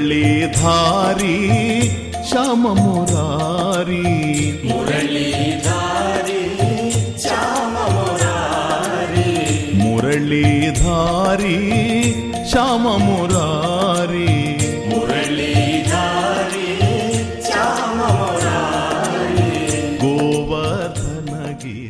మురళీధారి శ్యామమురారి మురళీధారి శ్యామమురారి మురళీధారి శ్యామమురారి మురళీధారి శ్యామమురారి గోవర్ధనగిరిధారి.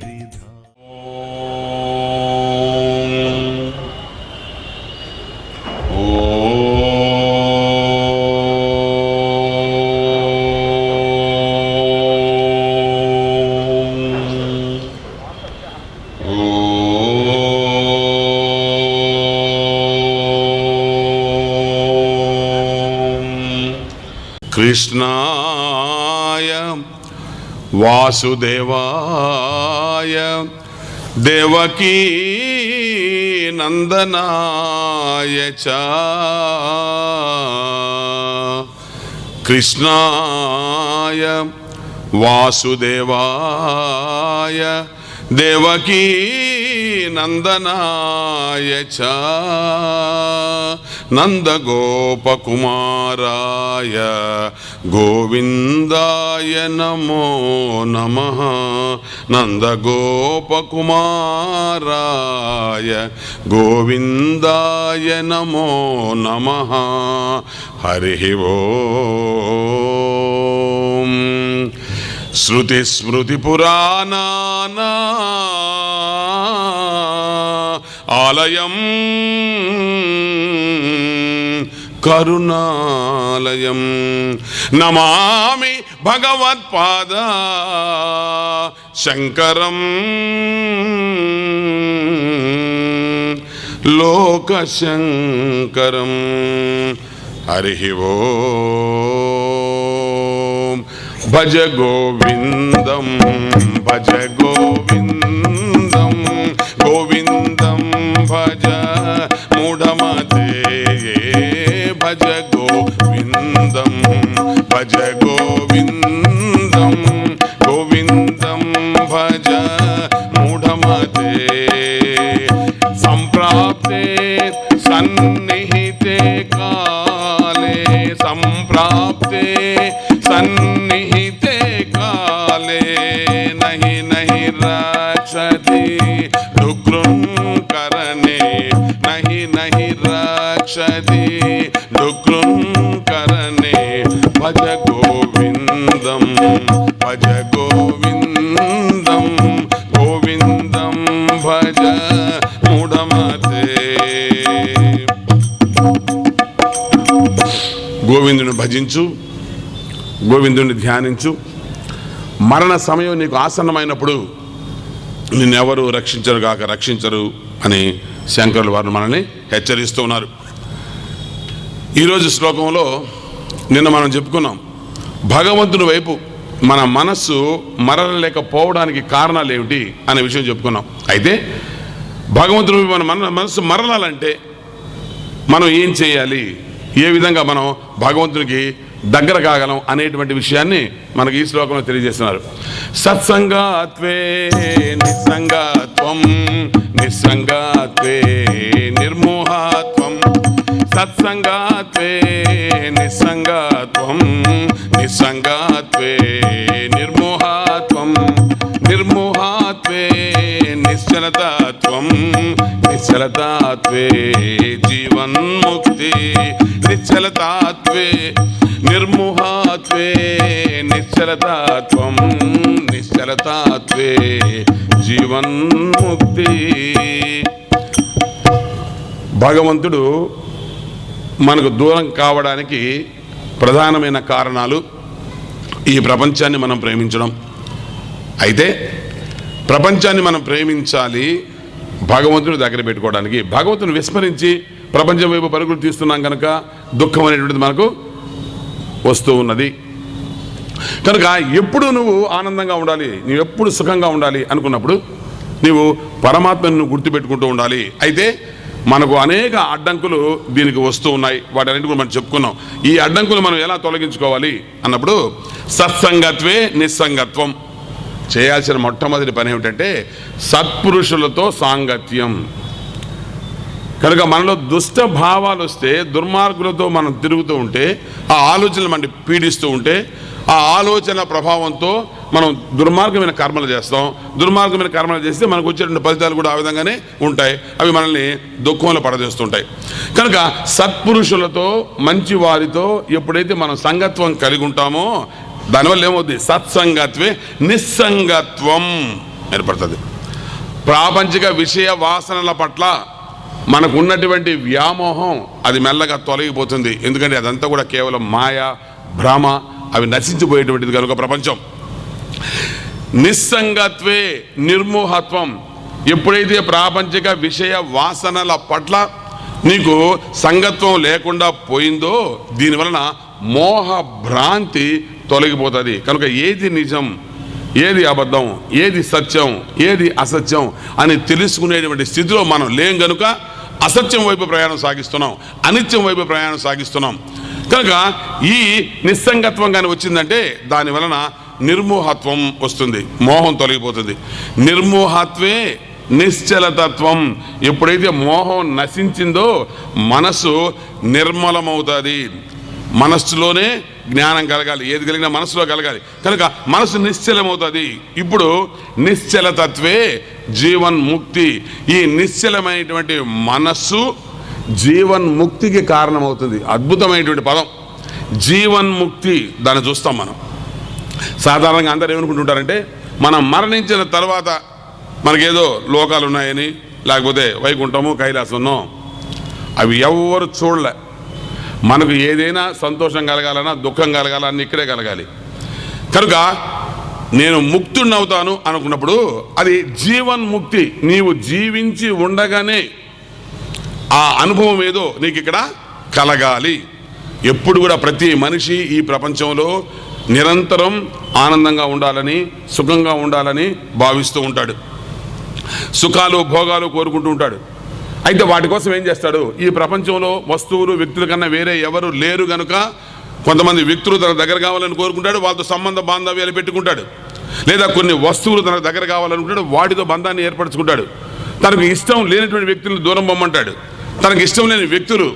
కృష్ణాయ వాసుదేవాయ దేవకీ నందనాయ చ కృష్ణాయ వాసుదేవాయ దేవకీ నందనాయ చ నందగోపకుమారాయ గోవిందాయ నమో నమః నందగోపకుమారాయ గోవిందాయ నమో నమః. హరి ఓం. శృతిస్మృతిపురాణానాలయం కరుణాలయం నమామి భగవత్పాద శంకరం లోకశంకరం. హరి ఓం. భజ గోవిందం భజ గోవిందం గోవిందం భజ మూఢమతే భజ గోవిందం భజ గోవిందం గోవిందం భజ మూఢమతే. సంప్రాప్తే సన్నిహితే కాలే సంప్రాప్తే సన్నిహితే కాలే నహి నహి రక్షతి డుక్రుం కరణే నహి నహి రక్షతి డుక్రుం కరణే. భజ గోవిందం భజ గోవిందం గోవిందం భజ మూఢమతే. గోవిందుని భజించు, గోవిందుని ధ్యానించు. మరణ సమయం నీకు ఆసన్నమైనప్పుడు నిన్నెవరు రక్షించరు గాక రక్షించరు అని శంకరులు వారు మనల్ని హెచ్చరిస్తూ ఉన్నారు. ఈరోజు శ్లోకంలో నిన్న మనం చెప్పుకున్నాం, భగవంతుని వైపు మన మనస్సు మరలలేకపోవడానికి కారణాలు ఏమిటి అనే విషయం చెప్పుకున్నాం. అయితే భగవంతుని వైపు మన మనస్సు మరలాలంటే మనం ఏం చేయాలి, ఏ విధంగా మనం భగవంతునికి దగ్గర కాగలం అనేటువంటి విషయాన్ని మనకి ఈ శ్లోకంలో తెలియజేస్తున్నారు. సత్సంగాత్వే నిస్సంగాత్వం నిస్సంగాత్వే నిర్మోహాత్వం సత్సంగాత్వే నిస్సంగాత్వం నిస్సంగాత్వే నిర్మోహాత్వం నిర్మోహాత్వే నిశ్చలతాత్వం నిశ్చలతాత్వే జీవన్ముక్తి నిశ్చలతాత్వే నిర్మోహాత్వే నిశ్చలతాత్వం నిశ్చలతాత్వే జీవన్ముక్తి. భగవంతుడు మనకు దూరం కావడానికి ప్రధానమైన కారణాలు ఈ ప్రపంచాన్ని మనం ప్రేమించడం. అయితే ప్రపంచాన్ని మనం ప్రేమించాలి భగవంతుని దగ్గర పెట్టుకోవడానికి. భగవంతుని విస్మరించి ప్రపంచం వైపు పరుగులు తీస్తున్నాం కనుక దుఃఖం అనేటువంటిది మనకు వస్తూ ఉన్నది. కనుక ఎప్పుడు నువ్వు ఆనందంగా ఉండాలి, నువ్వు ఎప్పుడు సుఖంగా ఉండాలి అనుకున్నప్పుడు నీవు పరమాత్మను గుర్తుపెట్టుకుంటూ ఉండాలి. అయితే మనకు అనేక అడ్డంకులు దీనికి వస్తూ ఉన్నాయి, వాటన్నిటి కూడా మనం చెప్పుకున్నాం. ఈ అడ్డంకులు మనం ఎలా తొలగించుకోవాలి అన్నప్పుడు సత్సంగత్వే నిస్సంగత్వం. చేయాల్సిన మొట్టమొదటి పని ఏమిటంటే సత్పురుషులతో సాంగత్యం. కనుక మనలో దుష్ట భావాలు వస్తే, దుర్మార్గులతో మనం తిరుగుతూ ఉంటే, ఆ ఆలోచనలు మనని పీడిస్తూ ఉంటే, ఆ ఆలోచనల ప్రభావంతో మనం దుర్మార్గమైన కర్మలు చేస్తాం. దుర్మార్గమైన కర్మలు చేస్తే మనకు వచ్చేటువంటి ఫలితాలు కూడా ఆ విధంగానే ఉంటాయి. అవి మనల్ని దుఃఖంలో పడజేస్తుంటాయి. కనుక సత్పురుషులతో, మంచి వారితో ఎప్పుడైతే మనం సంగత్వం కలిగి ఉంటామో దానివల్ల ఏమవుతుంది? సత్సంగత్వే నిస్సంగత్వం ఏర్పడుతుంది. ప్రాపంచిక విషయ వాసనల పట్ల మనకు ఉన్నటువంటి వ్యామోహం అది మెల్లగా తొలగిపోతుంది. ఎందుకంటే అదంతా కూడా కేవలం మాయ, భ్రమ, అవి నశించిపోయేటువంటిది కనుక ప్రపంచం. నిస్సంగత్వే నిర్మోహత్వం. ఎప్పుడైతే ప్రాపంచిక విషయ వాసనల పట్ల నీకు సంగత్వం లేకుండా పోయిందో దీనివలన మోహ భ్రాంతి తొలగిపోతుంది. కనుక ఏది నిజం, ఏది అబద్ధం, ఏది సత్యం, ఏది అసత్యం అని తెలుసుకునేటువంటి స్థితిలో మనం లేం కనుక అసత్యం వైపు ప్రయాణం సాగిస్తున్నాం, అనిత్యం వైపు ప్రయాణం సాగిస్తున్నాం. కనుక ఈ నిస్సంగత్వం కానీ వచ్చిందంటే దాని వలన నిర్మోహత్వం వస్తుంది, మోహం తొలగిపోతుంది. నిర్మోహత్వే నిశ్చలతత్వం. ఎప్పుడైతే మోహం నశించిందో మనసు నిర్మలమవుతుంది. మనస్సులోనే జ్ఞానం కలగాలి, ఏది కలిగినా మనసులో కలగాలి. కనుక మనసు నిశ్చలమవుతుంది. ఇప్పుడు నిశ్చలతత్వే జీవన్ముక్తి. ఈ నిశ్చలమైనటువంటి మనస్సు జీవన్ముక్తికి కారణమవుతుంది. అద్భుతమైనటువంటి పదం జీవన్ముక్తి. దాన్ని చూస్తాం మనం. సాధారణంగా అందరూ ఏమనుకుంటుంటారంటే మనం మరణించిన తర్వాత మనకేదో లోకాలు ఉన్నాయని, లేకపోతే వైకుంఠము, కైలాసము, అవి ఎవరు చూడలే. మనకు ఏదైనా సంతోషం కలగాలన్నా, దుఃఖం కలగాలన్నా ఇక్కడే కలగాలి. కనుక నేను ముక్తుడిని అవుతాను అనుకున్నప్పుడు అది జీవన్ముక్తి. నీవు జీవించి ఉండగానే ఆ అనుభవం ఏదో నీకు ఇక్కడ కలగాలి. ఎప్పుడు కూడా ప్రతి మనిషి ఈ ప్రపంచంలో నిరంతరం ఆనందంగా ఉండాలని, సుఖంగా ఉండాలని భావిస్తూ ఉంటాడు. సుఖాలు, భోగాలు కోరుకుంటూ ఉంటాడు. అయితే వాటి కోసం ఏం చేస్తాడు? ఈ ప్రపంచంలో వస్తువులు, వ్యక్తుల కన్నా వేరే ఎవరు లేరు కనుక కొంతమంది వ్యక్తులు తన దగ్గర కావాలని కోరుకుంటాడు, వాళ్ళతో సంబంధ బాంధవ్యాలు పెట్టుకుంటాడు. లేదా కొన్ని వస్తువులు తన దగ్గర కావాలనుకుంటాడు, వాటితో బంధాన్ని ఏర్పరచుకుంటాడు. తనకు ఇష్టం లేనటువంటి వ్యక్తులను దూరం పొమ్మంటాడు. తనకు ఇష్టం లేని వ్యక్తులు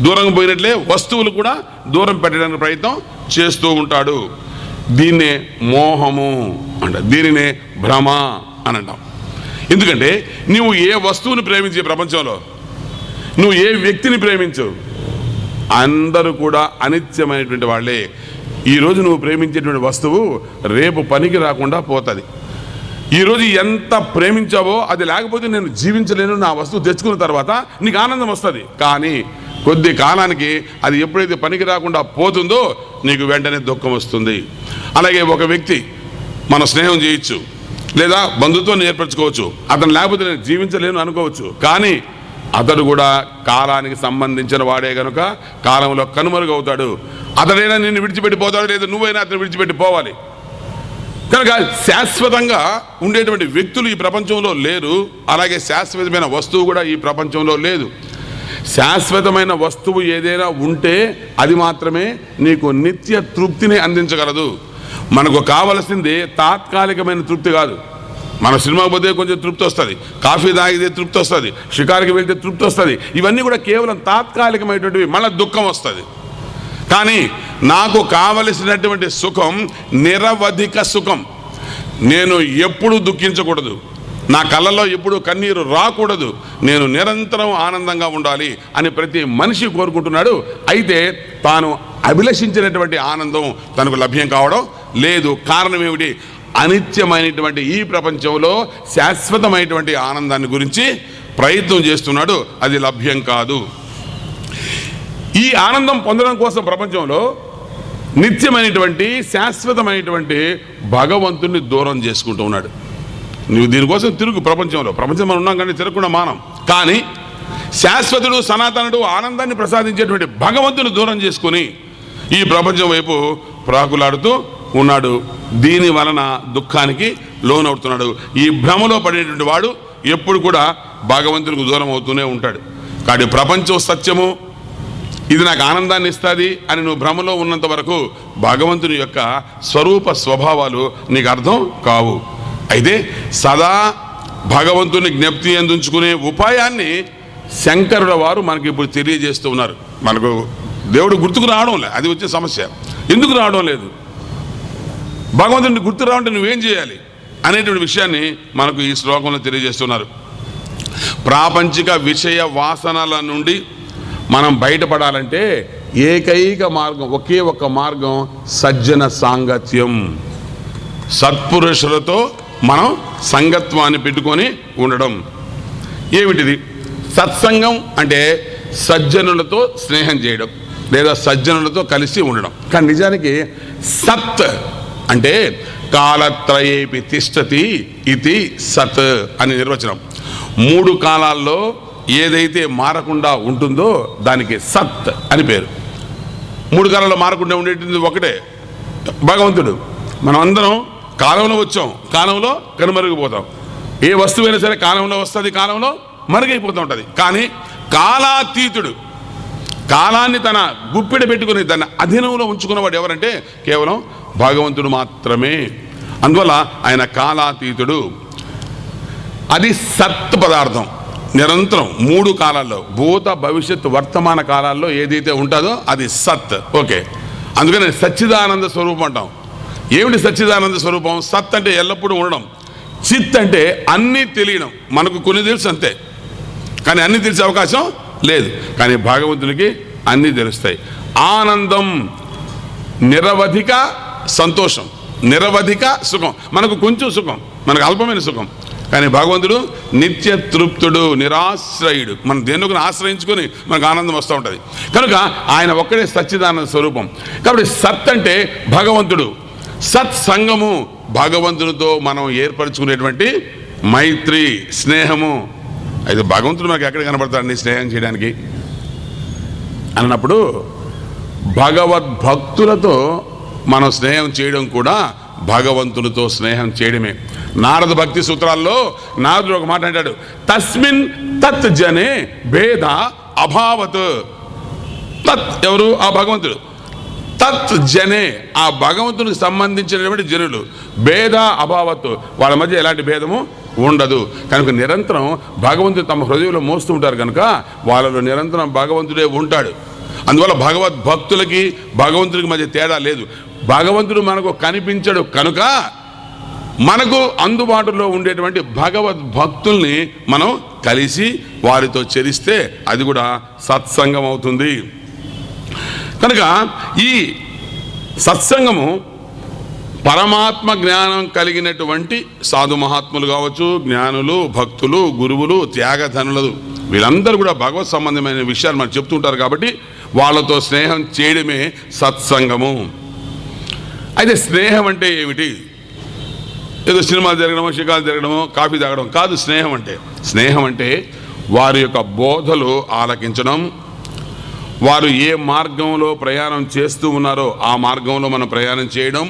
దూరం పోయినట్లే వస్తువులు కూడా దూరం పెట్టడానికి ప్రయత్నం చేస్తూ ఉంటాడు. దీన్నే మోహము అంట, దీనినే భ్రమ అని అంటాం. ఎందుకంటే నువ్వు ఏ వస్తువుని ప్రేమించే ప్రపంచంలో, నువ్వు ఏ వ్యక్తిని ప్రేమించు, అందరూ కూడా అనిత్యమైనటువంటి వాళ్ళే. ఈరోజు నువ్వు ప్రేమించేటువంటి వస్తువు రేపు పనికి రాకుండా పోతుంది. ఈరోజు ఎంత ప్రేమించావో అది లేకపోతే నేను జీవించలేను, నా వస్తువు తెచ్చుకున్న తర్వాత నీకు ఆనందం వస్తుంది. కానీ కొద్ది కాలానికి అది ఎప్పుడైతే పనికి రాకుండా పోతుందో నీకు వెంటనే దుఃఖం వస్తుంది. అలాగే ఒక వ్యక్తి మన స్నేహం చేయొచ్చు, లేదా బంధుత్వాన్ని ఏర్పరచుకోవచ్చు. అతను లేకపోతే నేను జీవించలేను అనుకోవచ్చు. కానీ అతడు కూడా కాలానికి సంబంధించిన వాడే కనుక కాలంలో కనుమరుగవుతాడు. అతడైనా నిన్ను విడిచిపెట్టిపోతాడు, లేదా నువ్వైనా అతను విడిచిపెట్టి పోవాలి. కనుక శాశ్వతంగా ఉండేటువంటి వ్యక్తులు ఈ ప్రపంచంలో లేరు. అలాగే శాశ్వతమైన వస్తువు కూడా ఈ ప్రపంచంలో లేదు. శాశ్వతమైన వస్తువు ఏదైనా ఉంటే అది మాత్రమే నీకు నిత్య తృప్తిని అందించగలదు. మనకు కావలసింది తాత్కాలికమైన తృప్తి కాదు. మన సినిమాకి పోతే కొంచెం తృప్తి వస్తుంది, కాఫీ తాగితే తృప్తి వస్తుంది, షికారుకి వెళ్తే తృప్తి వస్తుంది. ఇవన్నీ కూడా కేవలం తాత్కాలికమైనటువంటివి. మళ్ళీ దుఃఖం వస్తుంది. కానీ నాకు కావలసినటువంటి సుఖం నిరవధిక సుఖం. నేను ఎప్పుడూ దుఃఖించకూడదు, నా కళ్ళలో ఎప్పుడు కన్నీరు రాకూడదు, నేను నిరంతరం ఆనందంగా ఉండాలి అని ప్రతి మనిషి కోరుకుంటున్నాడు. అయితే తాను అభిలషించినటువంటి ఆనందం తనకు లభ్యం కావడం లేదు. కారణం ఏమిటి? అనిత్యమైనటువంటి ఈ ప్రపంచంలో శాశ్వతమైనటువంటి ఆనందాన్ని గురించి ప్రయత్నం చేస్తున్నాడు, అది లభ్యం కాదు. ఈ ఆనందం పొందడం కోసం ప్రపంచంలో నిత్యమైనటువంటి శాశ్వతమైనటువంటి భగవంతుణ్ణి దూరం చేసుకుంటూ ఉన్నాడు. నువ్వు దీనికోసం తిరుగు ప్రపంచంలో. ప్రపంచం మనం ఉన్నాం కానీ తిరగకుండా మానం. కానీ శాశ్వతుడు, సనాతనుడు, ఆనందాన్ని ప్రసాదించేటువంటి భగవంతుని దూరం చేసుకుని ఈ ప్రపంచం వైపు ప్రాకులాడుతూ ఉన్నాడు. దీని వలన దుఃఖానికి లోనవుతున్నాడు. ఈ భ్రమలో పడేటువంటి వాడు ఎప్పుడు కూడా భగవంతునికి దూరం అవుతూనే ఉంటాడు. కాబట్టి ప్రపంచం సత్యము, ఇది నాకు ఆనందాన్ని ఇస్తుంది అని నువ్వు భ్రమలో ఉన్నంత వరకు భగవంతుని యొక్క స్వరూప స్వభావాలు నీకు అర్థం కావు. అయితే సదా భగవంతుని జ్ఞప్తి అందించుకునే ఉపాయాన్ని శంకరుల వారు మనకి ఇప్పుడు తెలియజేస్తూ ఉన్నారు. మనకు దేవుడు గుర్తుకు రావడం లేదు, అది వచ్చే సమస్య. ఎందుకు రావడం లేదు? భగవంతుడిని గుర్తు రావంటే నువ్వేం చేయాలి అనేటువంటి విషయాన్ని మనకు ఈ శ్లోకంలో తెలియజేస్తున్నారు. ప్రాపంచిక విషయ వాసనల నుండి మనం బయటపడాలంటే ఏకైక మార్గం, ఒకే ఒక్క మార్గం సజ్జన సాంగత్యం. సత్పురుషులతో మనం సంగత్వాన్ని పెట్టుకొని ఉండడం. ఏమిటిది? సత్సంగం అంటే సజ్జనులతో స్నేహం చేయడం లేదా సజ్జనులతో కలిసి ఉండడం. కానీ నిజానికి సత్ అంటే కాలత్రయేపి తిష్టతి ఇది సత్ అని నిర్వచనం. 3 కాలాల్లో ఏదైతే మారకుండా ఉంటుందో దానికి సత్ అని పేరు. 3 కాలాల్లో మారకుండా ఉండేది ఒకటే భగవంతుడు. మనం అందరం కాలంలో వచ్చాం, కాలంలో కనుమరుగిపోతాం. ఏ వస్తువైనా సరే కాలంలో వస్తుంది, కాలంలో మరుగైపోతూ ఉంటుంది. కానీ కాలాతీతుడు, కాలాన్ని తన గుప్పిడ పెట్టుకుని తన అధీనంలో ఉంచుకున్నవాడు ఎవరంటే కేవలం భగవంతుడు మాత్రమే. అందువల్ల ఆయన కాలాతీతుడు. అది సత్ పదార్థం. నిరంతరం 3 కాలాల్లో, భూత భవిష్యత్ వర్తమాన కాలాల్లో ఏదైతే ఉంటుందో అది సత్. ఓకే, అందుకని సచ్చిదానంద స్వరూపం అంటాం. ఏమిటి సచ్చిదానంద స్వరూపం? సత్ అంటే ఎల్లప్పుడూ ఉండడం, చిత్ అంటే అన్నీ తెలియడం. మనకు కొన్ని తెలుసు అంతే, కానీ అన్నీ తెలిసే అవకాశం లేదు. కానీ భగవంతునికి అన్నీ తెలుస్తాయి. ఆనందం, నిరవధిక సంతోషం, నిరవధిక సుఖం. మనకు కొంచెం సుఖం, మనకు అల్పమైన సుఖం. కానీ భగవంతుడు నిత్య తృప్తుడు, నిరాశ్రయుడు. మనం దేనిని ఆశ్రయించుకొని మనకు ఆనందం వస్తూ ఉంటుంది. కనుక ఆయన ఒక్కడే సచ్చిదానంద స్వరూపం. కాబట్టి సత్ అంటే భగవంతుడు. సత్సంగము భగవంతునితో మనం ఏర్పరచుకునేటువంటి మైత్రి, స్నేహము. అయితే భగవంతుడు మనకు ఎక్కడ కనబడతాడండి స్నేహం చేయడానికి అన్నప్పుడు? భగవద్భక్తులతో మనం స్నేహం చేయడం కూడా భగవంతునితో స్నేహం చేయడమే. నారద భక్తి సూత్రాల్లో నారదుడు ఒక మాట అంటాడు, తస్మిన్ తత్ జనే భేద అభావత్. తత్ ఎవరు? ఆ భగవంతుడు. తత్ జనే, ఆ భగవంతునికి సంబంధించినటువంటి జనులు. భేద అభావత్, వాళ్ళ మధ్య ఎలాంటి భేదము ఉండదు. కనుక నిరంతరం భగవంతుడు తమ హృదయంలో మోస్తూ ఉంటారు కనుక వాళ్ళలో నిరంతరం భగవంతుడే ఉంటాడు. అందువల్ల భగవద్భక్తులకి భగవంతుడికి మధ్య తేడా లేదు. భగవంతుడు మనకు కనిపించడు కనుక మనకు అందుబాటులో ఉండేటువంటి భగవద్భక్తుల్ని మనం కలిసి వారితో చరిస్తే అది కూడా సత్సంగం అవుతుంది. కనుక ఈ సత్సంగము పరమాత్మ జ్ఞానం కలిగినటువంటి సాధు మహాత్ములు కావచ్చు, జ్ఞానులు, భక్తులు, గురువులు, త్యాగధనులు, వీళ్ళందరూ కూడా భగవత్ సంబంధమైన విషయాలు మనకు చెప్తుంటారు. కాబట్టి వాళ్ళతో స్నేహం చేయడమే సత్సంగము. అయితే స్నేహం అంటే ఏమిటి? ఏదో సినిమాలు జరగడమో, షికాలు జరగడమో, కాఫీ తాగడం కాదు స్నేహం అంటే. స్నేహం అంటే వారి యొక్క బోధలు ఆలకించడం, వారు ఏ మార్గంలో ప్రయాణం చేస్తూ ఉన్నారో ఆ మార్గంలో మనం ప్రయాణం చేయడం,